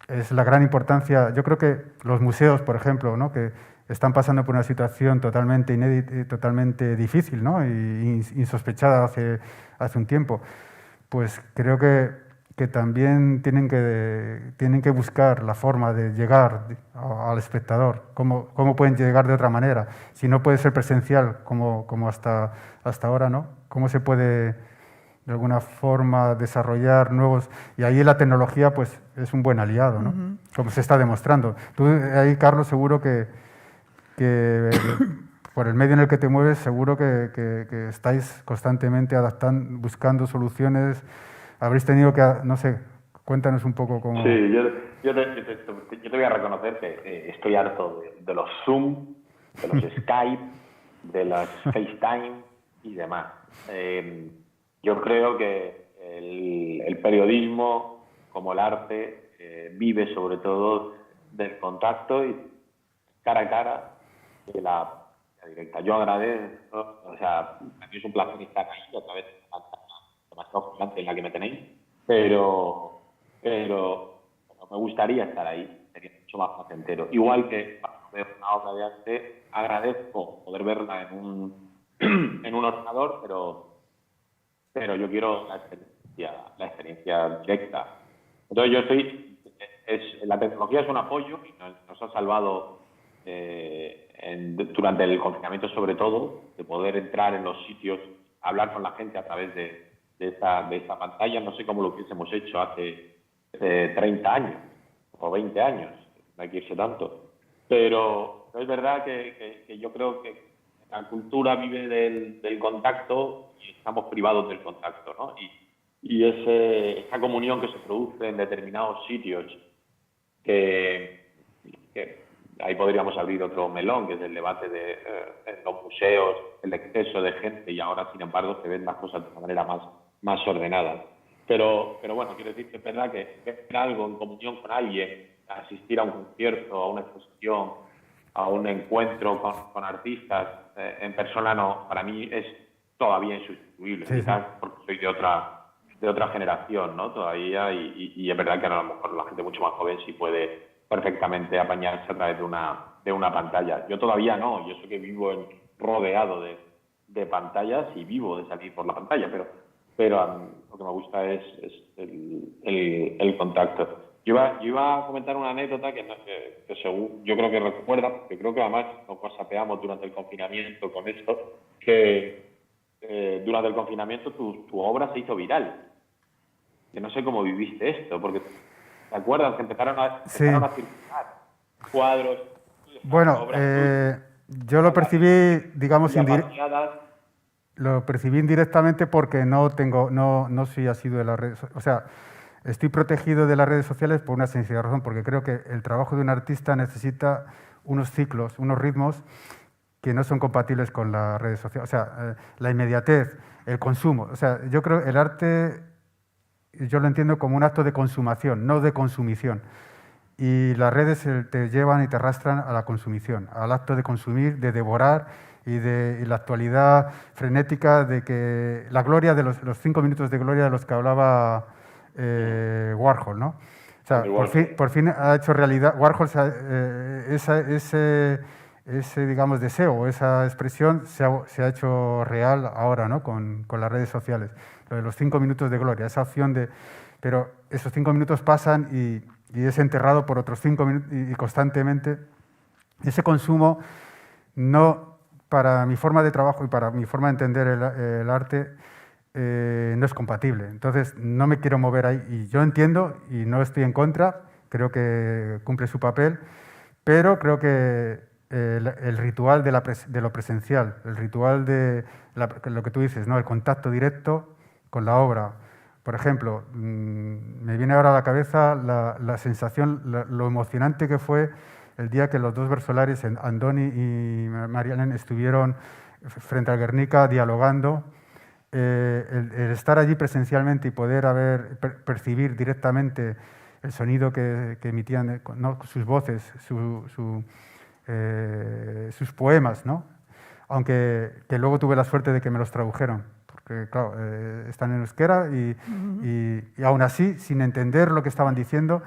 es la gran importancia. Yo creo que los museos, por ejemplo, ¿no? Que están pasando por una situación totalmente inédita, totalmente difícil, ¿no? Y insospechada hace un tiempo. Pues creo que también tienen que buscar la forma de llegar al espectador. ¿Cómo pueden llegar de otra manera? Si no puede ser presencial como hasta ahora, ¿no? ¿Cómo se puede de alguna forma desarrollar nuevos? Y ahí la tecnología pues es un buen aliado, ¿no? Como se está demostrando. Tú ahí, Carlos, seguro que por el medio en el que te mueves, seguro que estáis constantemente adaptando, buscando soluciones. Habréis tenido que, no sé, cuéntanos un poco cómo... Sí, yo te voy a reconocer que estoy harto de los Zoom, de los Skype, de las FaceTime y demás. Yo creo que el periodismo, como el arte, vive sobre todo del contacto y cara a cara de la directa. Yo agradezco, o sea, a mí es un placer estar ahí a través de la pantalla demasiado gigante en la que me tenéis, pero me gustaría estar ahí, sería mucho más placentero. Igual que cuando veo una obra de arte, agradezco poder verla en un ordenador, pero yo quiero la experiencia directa. Entonces yo la tecnología es un apoyo y nos ha salvado durante el confinamiento, sobre todo, de poder entrar en los sitios, hablar con la gente a través de esta pantalla. No sé cómo lo hubiésemos hecho hace 30 años o 20 años, no hay que irse tanto. Pero es verdad que yo creo que la cultura vive del contacto y estamos privados del contacto, ¿no? Y esa comunión que se produce en determinados sitios, que ahí podríamos abrir otro melón, que es el debate en los museos, el exceso de gente, y ahora, sin embargo, se ven las cosas de una manera más ordenada. Pero bueno, quiero decir que es verdad que ver algo en comunión con alguien, asistir a un concierto, a una exposición, a un encuentro con artistas en persona, no, para mí es todavía insustituible, sí, quizás porque soy de otra generación, ¿no? Todavía, y es verdad que a lo mejor la gente mucho más joven sí puede perfectamente apañarse a través de una pantalla. Yo todavía no, yo sé que vivo rodeado de pantallas y vivo de salir por la pantalla, pero a mí lo que me gusta es el contacto. Yo iba a comentar una anécdota que según yo creo que recuerda, porque creo que además nos whatsappeamos durante el confinamiento con esto, que durante el confinamiento tu obra se hizo viral. Que no sé cómo viviste esto, porque ¿te acuerdas que empezaron a circular cuadros? Bueno, yo lo percibí, digamos, lo percibí indirectamente porque no soy asiduo de las redes sociales. O sea, estoy protegido de las redes sociales por una sencilla razón, porque creo que el trabajo de un artista necesita unos ciclos, unos ritmos que no son compatibles con las redes sociales. O sea, la inmediatez, el consumo. O sea, yo creo que el arte, yo lo entiendo como un acto de consumación, no de consumición. Y las redes te llevan y te arrastran a la consumición, al acto de consumir, de devorar y la actualidad frenética de que la gloria de los 5 minutos de gloria de los que hablaba Warhol, ¿no? O sea, por fin ha hecho realidad, Warhol, ese digamos, deseo, esa expresión se ha hecho real ahora, ¿no? Con las redes sociales. Lo de los 5 minutos de gloria, esa opción de... Pero esos 5 minutos pasan y es enterrado por otros 5 minutos y constantemente. Ese consumo, no, para mi forma de trabajo y para mi forma de entender el arte, no es compatible. Entonces, no me quiero mover ahí. Y yo entiendo y no estoy en contra, creo que cumple su papel, pero creo que el ritual de lo presencial, el ritual de lo que tú dices, ¿no? El contacto directo con la obra. Por ejemplo, me viene ahora a la cabeza la sensación, lo emocionante que fue el día que los dos versolares, Andoni y Marialen, estuvieron frente al Guernica dialogando. El estar allí presencialmente y poder percibir directamente el sonido que emitían, ¿no? Sus voces, sus poemas, ¿no? Aunque que luego tuve la suerte de que me los tradujeron, porque claro, están en euskera y aún así, sin entender lo que estaban diciendo,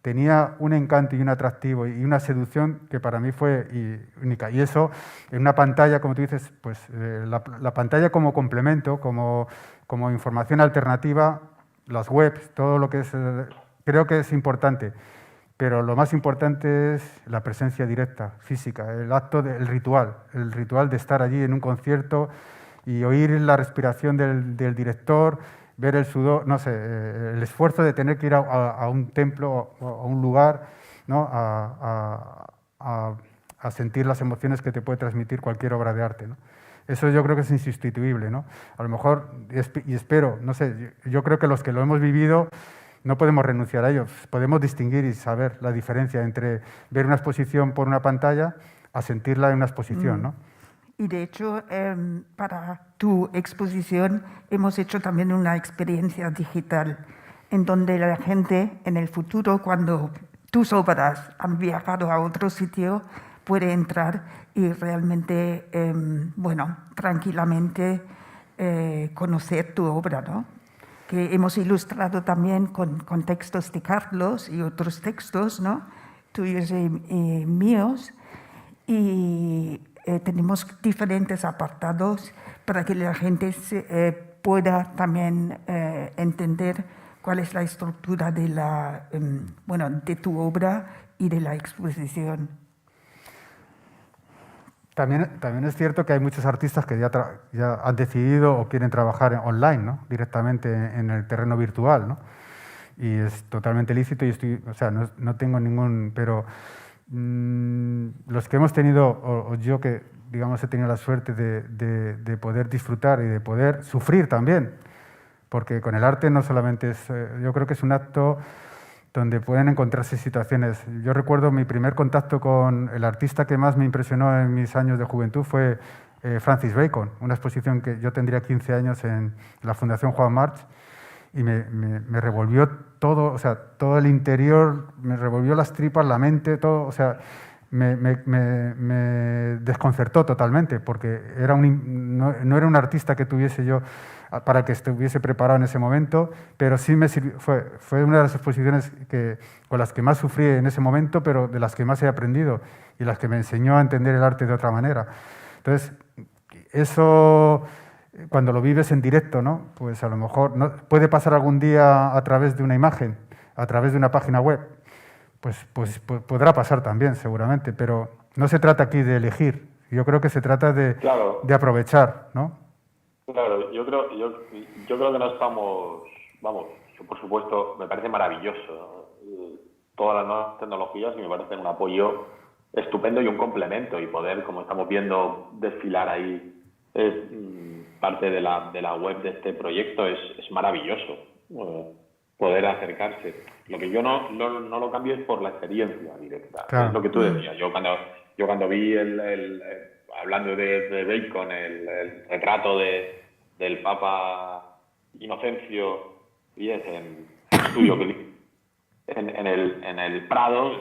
tenía un encanto y un atractivo y una seducción que para mí fue única. Y eso, en una pantalla, como tú dices, pues la pantalla como complemento, como información alternativa, las webs, todo lo que es, creo que es importante. Pero lo más importante es la presencia directa, física, el acto, el ritual de estar allí en un concierto y oír la respiración del director, ver el sudor, no sé, el esfuerzo de tener que ir a un templo o a un lugar, ¿no? a sentir las emociones que te puede transmitir cualquier obra de arte, ¿no? Eso yo creo que es insustituible, ¿no? A lo mejor, y espero, no sé, yo creo que los que lo hemos vivido no podemos renunciar a ello. Podemos distinguir y saber la diferencia entre ver una exposición por una pantalla a sentirla en una exposición, ¿no? Y de hecho, para tu exposición hemos hecho también una experiencia digital en donde la gente en el futuro, cuando tus obras han viajado a otro sitio, puede entrar y realmente, bueno, tranquilamente conocer tu obra, ¿no? Que hemos ilustrado también con textos de Carlos y otros textos, ¿no? Tuyos y míos. Y tenemos diferentes apartados para que la gente pueda también entender cuál es la estructura de, bueno, de tu obra y de la exposición. También es cierto que hay muchos artistas que ya han decidido o quieren trabajar online, ¿no? Directamente en el terreno virtual, ¿no? Y es totalmente lícito y o sea, no tengo ningún... Pero los que hemos tenido, o yo que digamos he tenido la suerte de poder disfrutar y de poder sufrir también, porque con el arte no solamente es... yo creo que es un acto donde pueden encontrarse situaciones. Yo recuerdo mi primer contacto con el artista que más me impresionó en mis años de juventud fue Francis Bacon, una exposición que yo tendría 15 años en la Fundación Juan March, y me revolvió todo, o sea, todo el interior, me revolvió las tripas, la mente, todo, o sea, me desconcertó totalmente, porque no era un artista que tuviese yo para que estuviese preparado en ese momento, pero sí me sirvió, fue una de las exposiciones con las que más sufrí en ese momento, pero de las que más he aprendido y las que me enseñó a entender el arte de otra manera. Entonces, eso, cuando lo vives en directo, ¿no? Pues a lo mejor puede pasar algún día a través de una imagen, a través de una página web, pues podrá pasar también, seguramente, pero no se trata aquí de elegir, yo creo que se trata de aprovechar, ¿no? Claro, yo creo que no estamos, vamos, yo por supuesto me parece maravilloso, ¿no? Todas las nuevas tecnologías y me parecen un apoyo estupendo y un complemento, y poder, como estamos viendo desfilar ahí, parte de la web de este proyecto es maravilloso, poder acercarse. Lo que yo no lo cambio es por la experiencia directa, claro. Es lo que tú decías. Yo cuando vi hablando de Bacon, el retrato del Papa Inocencio X en el Prado,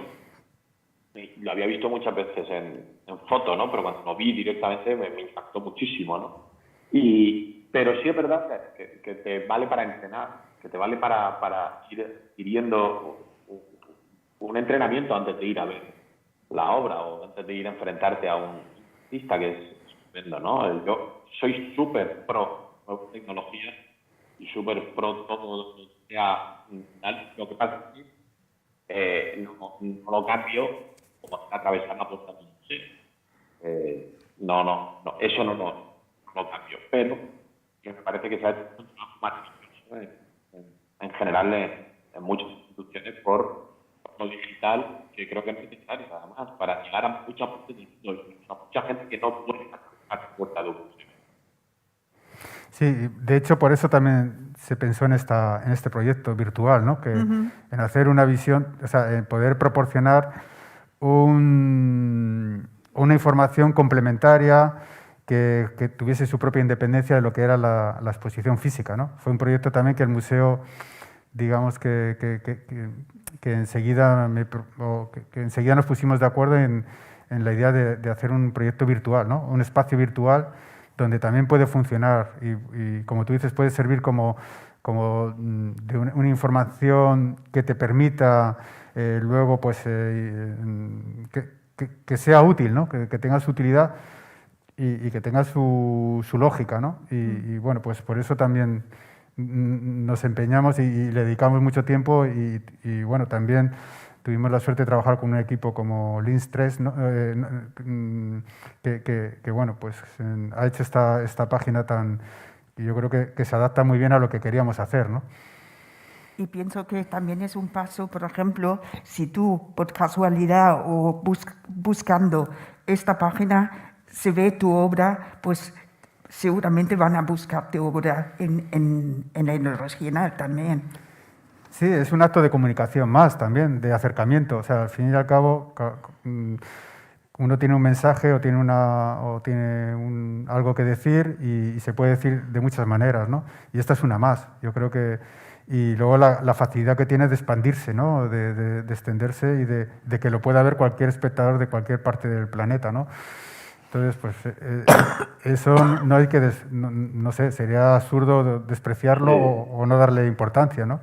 lo había visto muchas veces en foto, ¿no? Pero cuando lo vi directamente me impactó muchísimo, ¿no? Pero sí es verdad que te vale para entrenar, que te vale para ir adquiriendo un entrenamiento antes de ir a ver la obra o antes de ir a enfrentarte a un artista, que es estupendo, ¿no? Yo soy súper pro tecnología y súper pro todo lo que sea lo que pasa aquí, no lo cambio como atravesar la puerta de un museo. No, eso no lo cambio, pero me parece que se ha hecho un trabajo maravilloso en general en muchas instituciones por lo digital, que creo que es necesario además para llegar a mucha parte del mundo, a mucha gente que no puede atravesar la puerta de un museo. Sí, de hecho por eso también se pensó en este proyecto virtual, ¿no? Que en hacer una visión, o sea, en poder proporcionar una información complementaria que tuviese su propia independencia de lo que era la exposición física, ¿no? Fue un proyecto también que el museo, digamos que enseguida nos pusimos de acuerdo en la idea de hacer un proyecto virtual, ¿no? Un espacio virtual donde también puede funcionar y como tú dices, puede servir como de una información que te permita luego pues que sea útil, ¿no? Que tenga su utilidad y que tenga su lógica, ¿no? Y bueno, pues por eso también nos empeñamos y le dedicamos mucho tiempo y bueno, también tuvimos la suerte de trabajar con un equipo como Linz 3, ¿no? Que bueno, pues ha hecho esta página y yo creo que se adapta muy bien a lo que queríamos hacer, ¿no? Y pienso que también es un paso, por ejemplo, si tú por casualidad o buscando esta página se ve tu obra, pues seguramente van a buscar tu obra en el original también. Sí, es un acto de comunicación más también, de acercamiento. O sea, al fin y al cabo, uno tiene un mensaje o tiene, algo que decir y se puede decir de muchas maneras, ¿no? Y esta es una más. Yo creo que... Y luego la facilidad que tiene de expandirse, ¿no? De extenderse y de que lo pueda ver cualquier espectador de cualquier parte del planeta, ¿no? Entonces, pues eso no hay que... no sé, sería absurdo despreciarlo o no darle importancia, ¿no?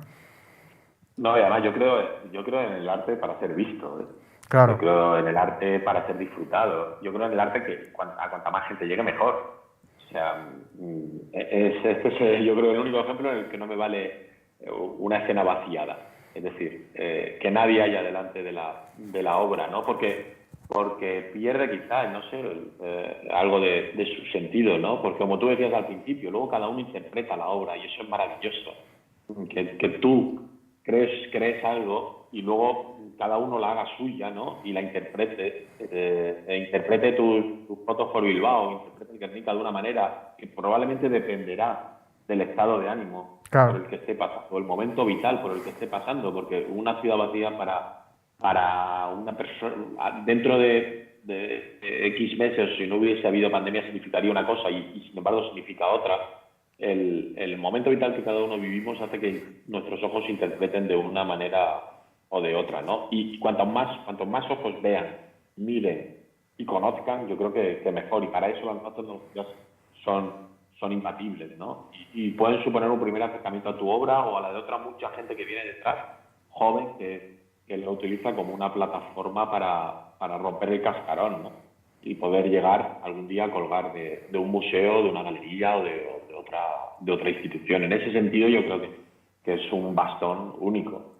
No, y además yo creo en el arte para ser visto, ¿eh? Claro. Yo creo en el arte para ser disfrutado. Yo creo en el arte que a cuanta más gente llegue, mejor. O sea, este es, yo creo, el único ejemplo en el que no me vale una escena vaciada. Es decir, que nadie haya delante de la obra, ¿no? Porque pierde quizás, no sé, algo de su sentido, ¿no? Porque como tú decías al principio, luego cada uno interpreta la obra y eso es maravilloso. Que tú crees algo y luego cada uno la haga suya, ¿no? Y la interprete, interprete tus fotos por Bilbao, interprete el Guernica de una manera que probablemente dependerá del estado de ánimo por el que esté pasando, o el momento vital por el que esté pasando, porque una ciudad vacía para una persona, dentro de X meses, si no hubiese habido pandemia, significaría una cosa y sin embargo significa otra. El momento vital que cada uno vivimos hace que nuestros ojos interpreten de una manera o de otra, ¿no? Y cuantos más ojos vean, miren y conozcan, yo creo que mejor. Y para eso las nuevas tecnologías son imbatibles, ¿no? Y pueden suponer un primer acercamiento a tu obra o a la de otra mucha gente que viene detrás, joven, que lo utiliza como una plataforma para romper el cascarón, ¿no? Y poder llegar algún día a colgar de un museo, de una galería o de otra institución. En ese sentido yo creo que es un bastón único.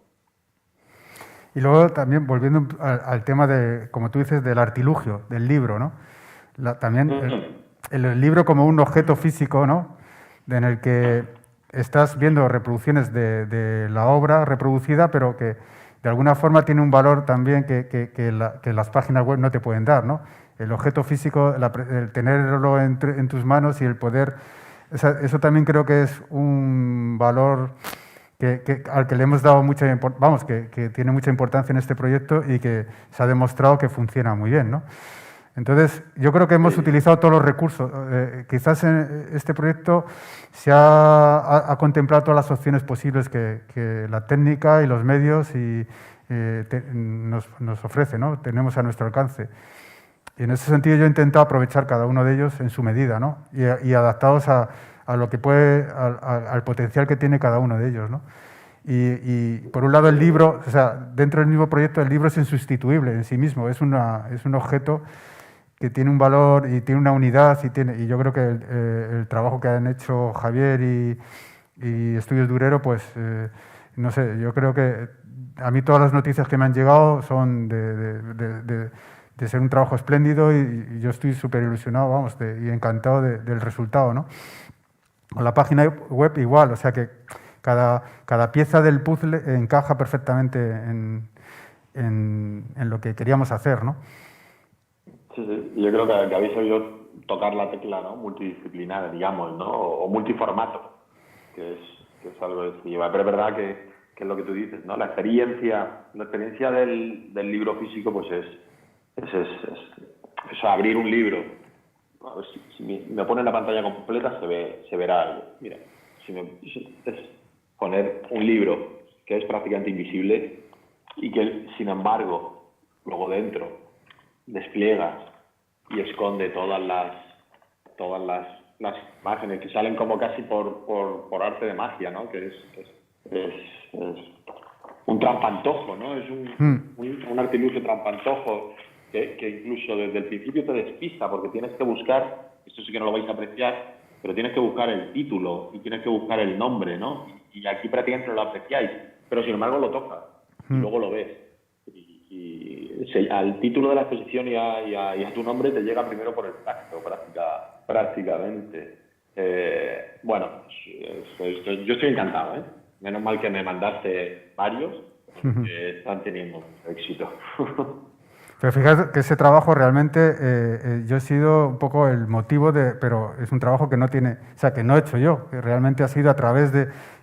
Y luego también, volviendo al tema de, como tú dices, del artilugio, del libro, ¿no? También el libro como un objeto físico, ¿no? En el que estás viendo reproducciones de la obra reproducida, pero que de alguna forma tiene un valor también que las páginas web no te pueden dar, ¿no? El objeto físico, el tenerlo en tus manos y el poder... Eso también creo que es un valor al que le hemos dado mucha importancia, vamos, que tiene mucha importancia en este proyecto y que se ha demostrado que funciona muy bien, ¿no? Entonces, yo creo que hemos utilizado todos los recursos. Quizás en este proyecto se ha contemplado todas las opciones posibles que la técnica y los medios nos ofrecen, ¿no? Tenemos a nuestro alcance. Y en ese sentido yo he intentado aprovechar cada uno de ellos en su medida, ¿no? Y adaptados a lo que al potencial que tiene cada uno de ellos, ¿no? Y por un lado el libro, o sea, dentro del mismo proyecto el libro es insustituible en sí mismo, es un objeto que tiene un valor y tiene una unidad y yo creo que el trabajo que han hecho Javier y Estudios Durero, pues, no sé, yo creo que a mí todas las noticias que me han llegado son de ser un trabajo espléndido y yo estoy súper ilusionado, vamos, y encantado del resultado, ¿no? Con la página web igual, o sea que cada pieza del puzzle encaja perfectamente en lo que queríamos hacer, ¿no? Sí. Yo creo que habéis oído tocar la tecla, ¿no? Multidisciplinar, digamos, ¿no? O multiformato, que es algo que se lleva. Pero es verdad que es lo que tú dices, ¿no? La experiencia del libro físico, pues es abrir un libro. Si me pone la pantalla completa se verá algo. Mira, es poner un libro que es prácticamente invisible y que, sin embargo, luego dentro despliegas y esconde todas las imágenes que salen como casi por arte de magia, ¿no? Que es un trampantojo, ¿no? Es un artilugio trampantojo que incluso desde el principio te despista porque tienes que buscar, esto sí que no lo vais a apreciar, pero tienes que buscar el título y tienes que buscar el nombre, ¿no? Y aquí prácticamente no lo apreciáis, pero sin embargo lo tocas y luego lo ves. Al título de la exposición y a tu nombre te llega primero por el tacto, prácticamente. Bueno, yo estoy encantado, ¿eh? Menos mal que me mandaste varios, que están teniendo éxito. Pero fíjate que ese trabajo realmente, yo he sido un poco el motivo pero es un trabajo que no tiene, o sea, que no he hecho yo, que realmente ha sido a través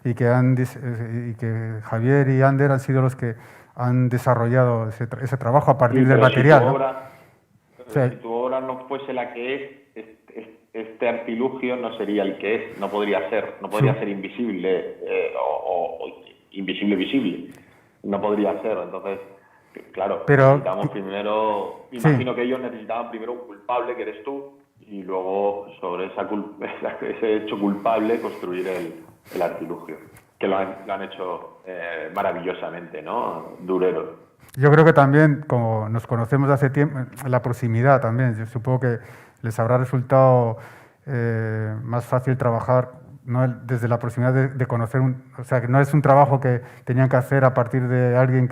y que Javier y Ander han sido los que han desarrollado ese trabajo a partir del material, ¿no? sea, si tu obra no fuese la que es, este artilugio no sería el que es, no podría ser invisible o invisible visible, no podría ser. Entonces, claro, pero, necesitamos primero, imagino que ellos necesitaban primero un culpable, que eres tú, y luego sobre ese hecho culpable construir el artilugio, que lo han hecho maravillosamente, ¿no? Durero. yo creo que también, como nos conocemos de hace tiempo, la proximidad también, yo supongo que les habrá resultado más fácil trabajar, ¿no? Desde la proximidad de conocer, o sea, que no es un trabajo que tenían que hacer a partir de alguien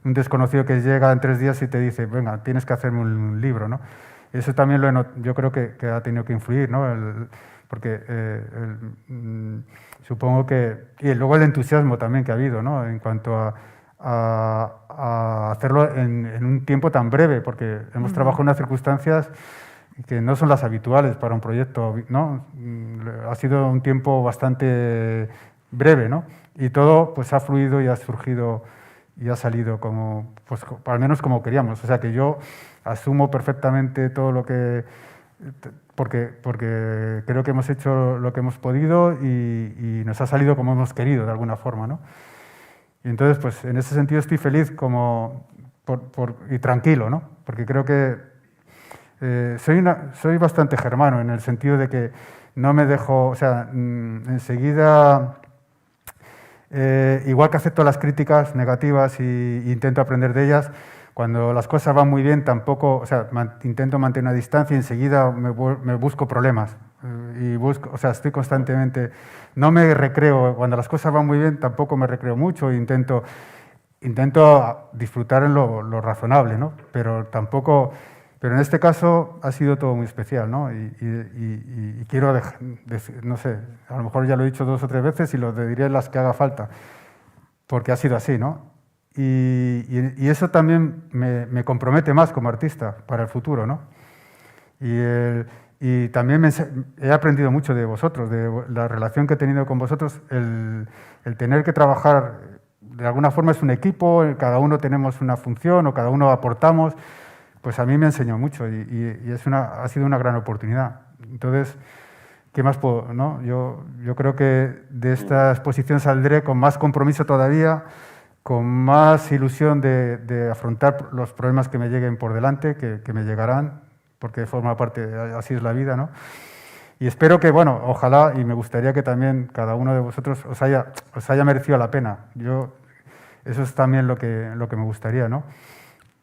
un desconocido que llega en 3 días y te dice, venga, tienes que hacerme un libro, ¿no? Eso también yo creo que ha tenido que influir, ¿no? Porque supongo que... Y luego el entusiasmo también que ha habido, ¿no? En cuanto a hacerlo en un tiempo tan breve, porque hemos trabajado en unas circunstancias que no son las habituales para un proyecto, ¿no? Ha sido un tiempo bastante breve, ¿no? Y todo pues ha fluido y ha surgido y ha salido como, pues al menos como queríamos. O sea que yo asumo perfectamente todo lo que... Porque creo que hemos hecho lo que hemos podido y nos ha salido como hemos querido, de alguna forma, ¿no? Y entonces, pues en ese sentido estoy feliz y tranquilo, ¿no? Porque creo que soy bastante germano en el sentido de que no me dejo, o sea, enseguida, igual que acepto las críticas negativas e intento aprender de ellas, cuando las cosas van muy bien tampoco, o sea, intento mantener una distancia y enseguida me busco problemas. O sea, estoy constantemente, no me recreo, cuando las cosas van muy bien tampoco me recreo mucho, intento disfrutar en lo razonable, ¿no? Pero en este caso ha sido todo muy especial, ¿no? Y quiero decir, no sé, a lo mejor ya lo he dicho 2 o 3 veces y lo diré las que haga falta, porque ha sido así, ¿no? Y eso también me compromete más como artista para el futuro, ¿no? Y también he aprendido mucho de vosotros, de la relación que he tenido con vosotros, el tener que trabajar, de alguna forma es un equipo, cada uno tenemos una función o cada uno aportamos, pues a mí me enseñó mucho y ha sido una gran oportunidad. Entonces, ¿qué más puedo? ¿No? Yo creo que de esta exposición saldré con más compromiso todavía, con más ilusión de afrontar los problemas que me lleguen por delante, que me llegarán, porque forma parte, así es la vida, ¿no? Y espero que, bueno, ojalá, y me gustaría que también cada uno de vosotros os haya merecido la pena. Eso es también lo que me gustaría, ¿no?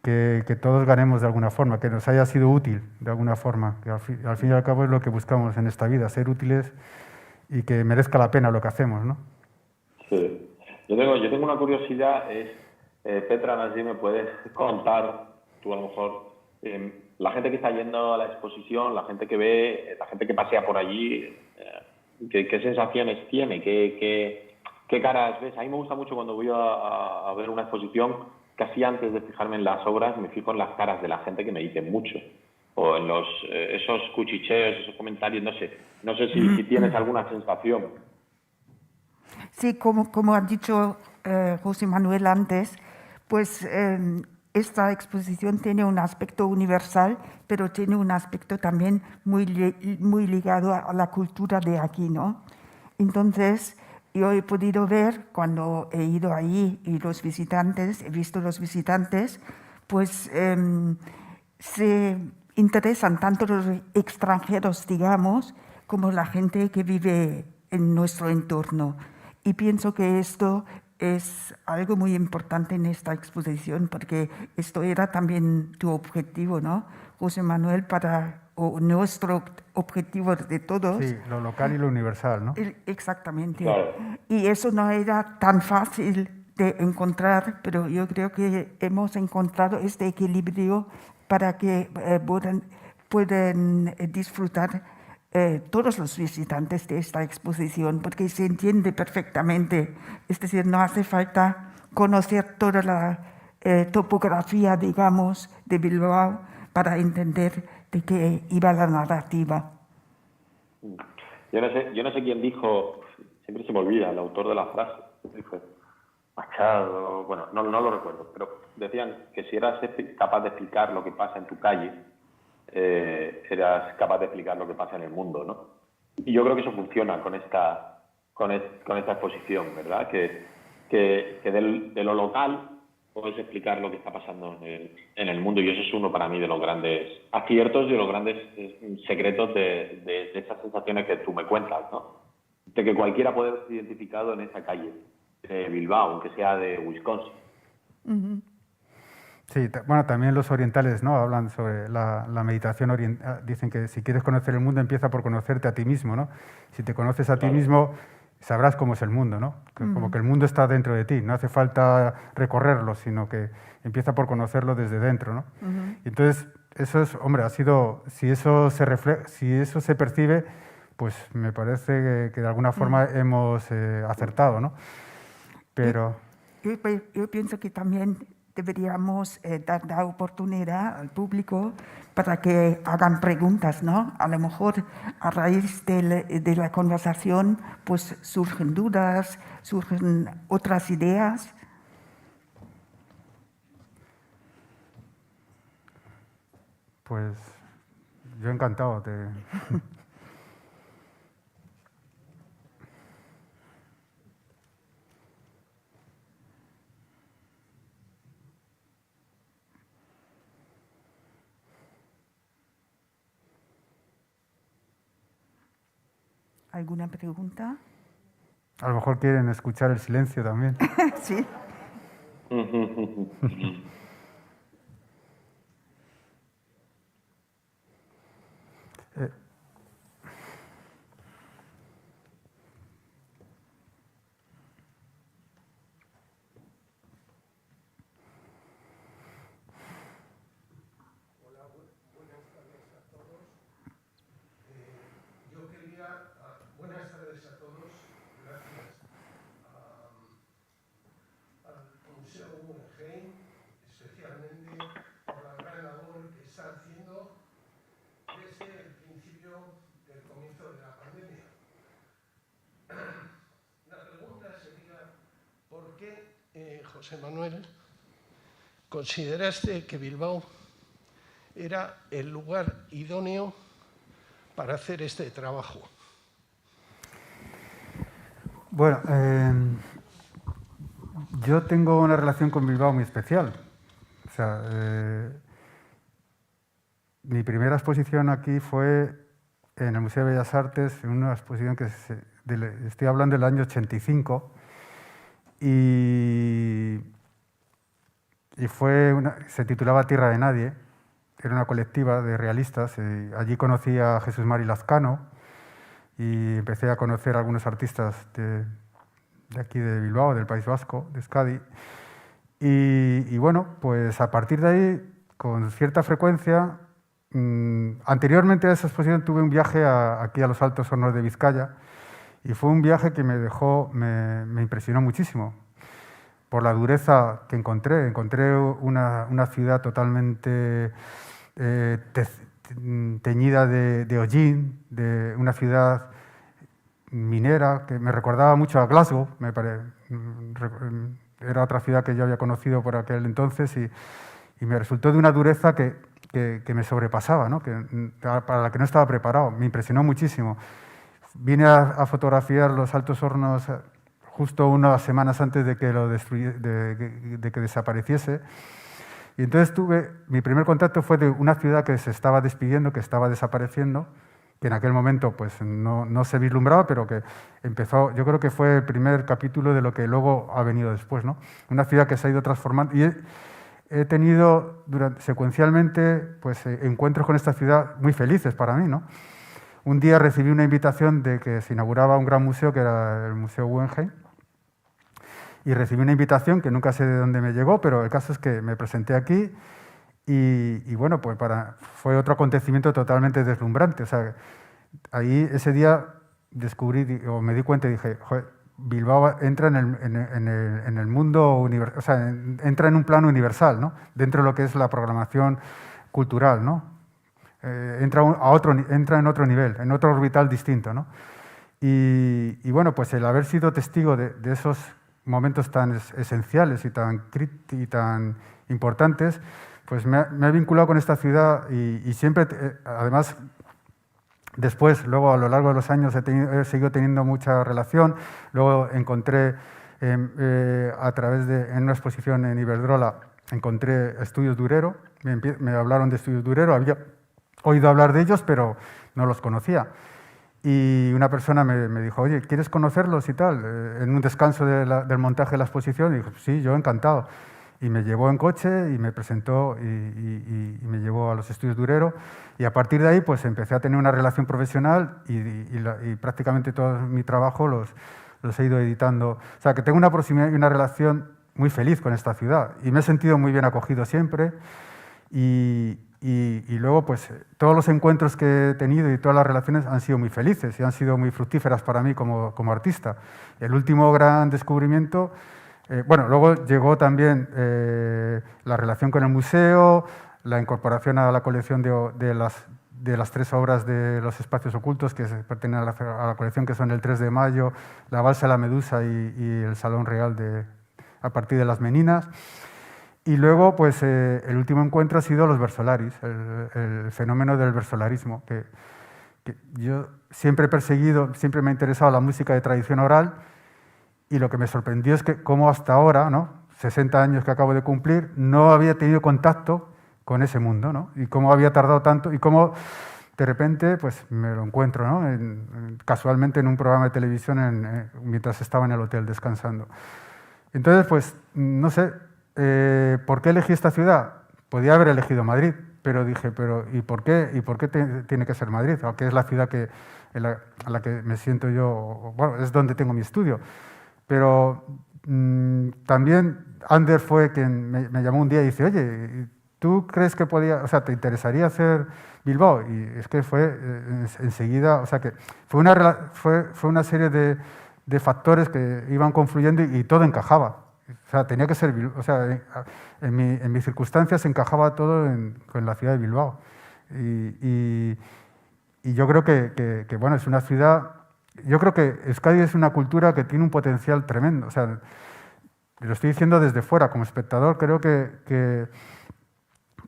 Que todos ganemos de alguna forma, que nos haya sido útil de alguna forma, que al fin y al cabo es lo que buscamos en esta vida, ser útiles y que merezca la pena lo que hacemos, ¿no? Sí. Yo tengo una curiosidad, Petra, no sé si me puedes contar, tú a lo mejor, la gente que está yendo a la exposición, la gente que ve, la gente que pasea por allí, ¿qué sensaciones tiene? ¿Qué caras ves? A mí me gusta mucho cuando voy a ver una exposición, casi antes de fijarme en las obras, me fijo en las caras de la gente que me dice mucho. O en esos cuchicheos, esos comentarios, no sé si tienes alguna sensación. Sí, como ha dicho José Manuel antes, pues esta exposición tiene un aspecto universal, pero tiene un aspecto también muy ligado a la cultura de aquí, ¿no? Entonces, yo he podido ver cuando he ido ahí y he visto los visitantes, pues se interesan tanto los extranjeros, digamos, como la gente que vive en nuestro entorno. Y pienso que esto es algo muy importante en esta exposición, porque esto era también tu objetivo, ¿no, José Manuel, o nuestro objetivo de todos. Sí, lo local y lo universal, ¿no? Exactamente. Claro. Y eso no era tan fácil de encontrar, pero yo creo que hemos encontrado este equilibrio para que puedan disfrutar todos los visitantes de esta exposición, porque se entiende perfectamente. Es decir, no hace falta conocer toda la topografía, digamos, de Bilbao para entender de qué iba la narrativa. Yo no sé quién dijo, siempre se me olvida, el autor de la frase, dijo Machado, bueno, no lo recuerdo, pero decían que si eras capaz de explicar lo que pasa en tu calle, eras capaz de explicar lo que pasa en el mundo, ¿no? Y yo creo que eso funciona con esta exposición, ¿verdad? Que de lo local puedes explicar lo que está pasando en el mundo, y eso es uno para mí de los grandes aciertos y de los grandes secretos de estas sensaciones que tú me cuentas, ¿no? De que cualquiera puede ser identificado en esa calle de Bilbao, aunque sea de Wisconsin. Sí, bueno, también los orientales, ¿no? Hablan sobre la meditación oriental. Dicen que si quieres conocer el mundo, empieza por conocerte a ti mismo, ¿no? Si te conoces a ti mismo, sabrás cómo es el mundo, ¿no? Como que el mundo está dentro de ti, no hace falta recorrerlo, sino que empieza por conocerlo desde dentro, ¿no? Entonces, eso es, hombre, si eso se percibe, pues me parece que de alguna forma hemos acertado, ¿no? Pero... Yo pienso que también deberíamos dar la oportunidad al público para que hagan preguntas, ¿no? A lo mejor a raíz de la conversación pues surgen dudas, surgen otras ideas. Pues yo encantado de... ¿Alguna pregunta? A lo mejor quieren escuchar el silencio también. Sí. Buenas tardes a todos. Gracias al Museo Guggenheim, especialmente por la gran labor que está haciendo desde el principio del comienzo de la pandemia. La pregunta sería, ¿por qué, José Manuel, consideraste que Bilbao era el lugar idóneo para hacer este trabajo? Bueno, yo tengo una relación con Bilbao muy especial. O sea, mi primera exposición aquí fue en el Museo de Bellas Artes, en una exposición que estoy hablando del año 85, y se titulaba Tierra de Nadie, era una colectiva de realistas. Allí conocí a Jesús Mari Lazcano, y empecé a conocer a algunos artistas de aquí de Bilbao, del País Vasco, de Euskadi. Y bueno, pues a partir de ahí, con cierta frecuencia, anteriormente a esa exposición tuve un viaje aquí a los Altos Hornos de Vizcaya, y fue un viaje que me impresionó muchísimo por la dureza que encontré. Encontré una ciudad totalmente teñida de hollín, de una ciudad minera que me recordaba mucho a Glasgow. Era otra ciudad que yo había conocido por aquel entonces, y me resultó de una dureza que me sobrepasaba, ¿no? Para la que no estaba preparado. Me impresionó muchísimo. Vine a fotografiar los Altos Hornos justo unas semanas antes de que desapareciese. Y entonces mi primer contacto fue de una ciudad que se estaba despidiendo, que estaba desapareciendo, que en aquel momento pues no se vislumbraba, pero que empezó, yo creo que fue el primer capítulo de lo que luego ha venido después, ¿no? Una ciudad que se ha ido transformando. Y he tenido secuencialmente pues, encuentros con esta ciudad muy felices para mí, ¿no? Un día recibí una invitación de que se inauguraba un gran museo, que era el Museo Guggenheim, y recibí una invitación que nunca sé de dónde me llegó, pero el caso es que me presenté aquí, y bueno, pues fue otro acontecimiento totalmente deslumbrante. O sea, ahí ese día me di cuenta y dije, joder, Bilbao entra en el mundo universal, o sea, entra en un plano universal, ¿no? Dentro de lo que es la programación cultural, ¿no? Entra en otro nivel, en otro orbital distinto, ¿no? Y bueno, pues el haber sido testigo de esos momentos tan esenciales y tan importantes, pues me he vinculado con esta ciudad y siempre, además, después, luego a lo largo de los años he seguido teniendo mucha relación. Luego encontré, a través en una exposición en Iberdrola, encontré Estudios Durero. Me hablaron de Estudios Durero, había oído hablar de ellos, pero no los conocía. Y una persona me dijo, oye, ¿quieres conocerlos y tal? En un descanso del montaje de la exposición, y dije, sí, yo encantado. Y me llevó en coche y me presentó y me llevó a los Estudios Durero. Y a partir de ahí pues empecé a tener una relación profesional y prácticamente todo mi trabajo los he ido editando. O sea, que tengo una proximidad y una relación muy feliz con esta ciudad. Y me he sentido muy bien acogido siempre. Y luego, pues, todos los encuentros que he tenido y todas las relaciones han sido muy felices y han sido muy fructíferas para mí como artista. El último gran descubrimiento... bueno, luego llegó también la relación con el museo, la incorporación a la colección de las 3 obras de los espacios ocultos que pertenecen a la colección, que son el 3 de mayo, la Balsa de la Medusa y el Salón Real a partir de las Meninas. Y luego, pues, el último encuentro ha sido los versolaris, el fenómeno del versolarismo, que yo siempre he perseguido, siempre me ha interesado la música de tradición oral, y lo que me sorprendió es que cómo hasta ahora, ¿no?, 60 años que acabo de cumplir, no había tenido contacto con ese mundo, ¿no? Y cómo había tardado tanto, y cómo de repente pues, me lo encuentro, ¿no?, casualmente en un programa de televisión mientras estaba en el hotel descansando. Entonces, pues, no sé, ¿por qué elegí esta ciudad? Podía haber elegido Madrid, pero dije, ¿y por qué tiene que ser Madrid? Que es la ciudad a la que me siento yo, bueno, es donde tengo mi estudio. Pero también Ander fue quien me llamó un día y dice, oye, ¿tú crees que te interesaría hacer Bilbao? Y es que fue enseguida, o sea que fue una serie de factores que iban confluyendo y todo encajaba. O sea, tenía que ser Bilbao. O sea, en mis circunstancias encajaba todo con la ciudad de Bilbao. Y yo creo que, bueno, es una ciudad... Yo creo que Euskadi es una cultura que tiene un potencial tremendo. O sea, lo estoy diciendo desde fuera, como espectador, creo que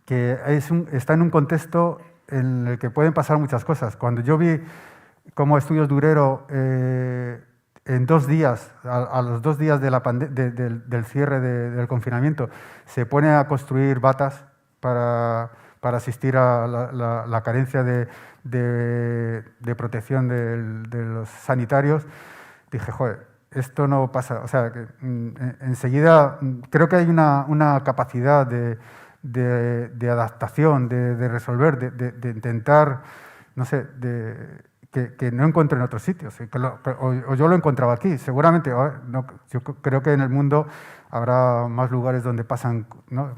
está en un contexto en el que pueden pasar muchas cosas. Cuando yo vi cómo Estudios Durero, en 2 días, a los 2 días del cierre del confinamiento, se pone a construir batas para asistir a la carencia de protección de los sanitarios, dije, joder, esto no pasa. O sea, que enseguida creo que hay una capacidad de adaptación, de resolver, de intentar, no sé, que no encuentro en otros sitios. O yo lo encontraba aquí, seguramente. No, yo creo que en el mundo habrá más lugares donde pasan, ¿no?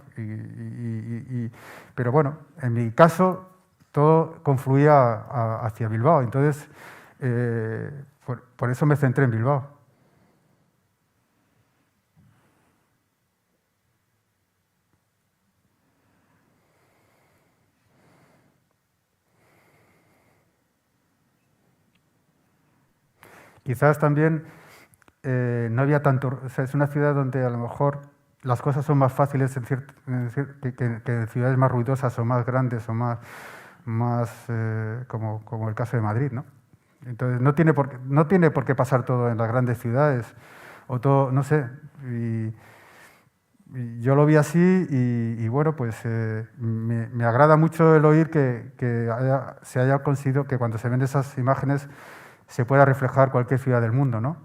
Pero bueno, en mi caso todo confluía hacia Bilbao, entonces por eso me centré en Bilbao. Quizás también no había tanto, o sea, es una ciudad donde a lo mejor las cosas son más fáciles que en ciudades más ruidosas o más grandes o más como el caso de Madrid, ¿no? Entonces no tiene por qué pasar todo en las grandes ciudades o todo, no sé. Y yo lo vi así y bueno, pues me agrada mucho el oír que se haya conseguido que cuando se ven esas imágenes se pueda reflejar cualquier ciudad del mundo, ¿no?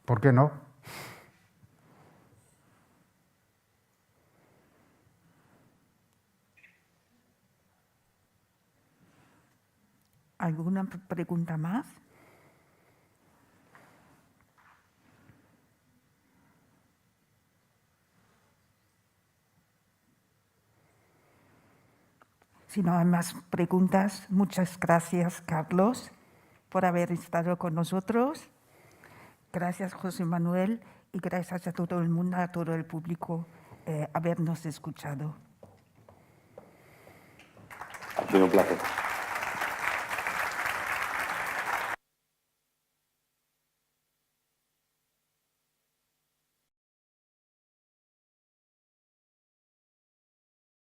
¿Por qué no? ¿Alguna pregunta más? Si no hay más preguntas, muchas gracias, Carlos, por haber estado con nosotros. Gracias, José Manuel, y gracias a todo el mundo, a todo el público, habernos escuchado. Ha sido un placer.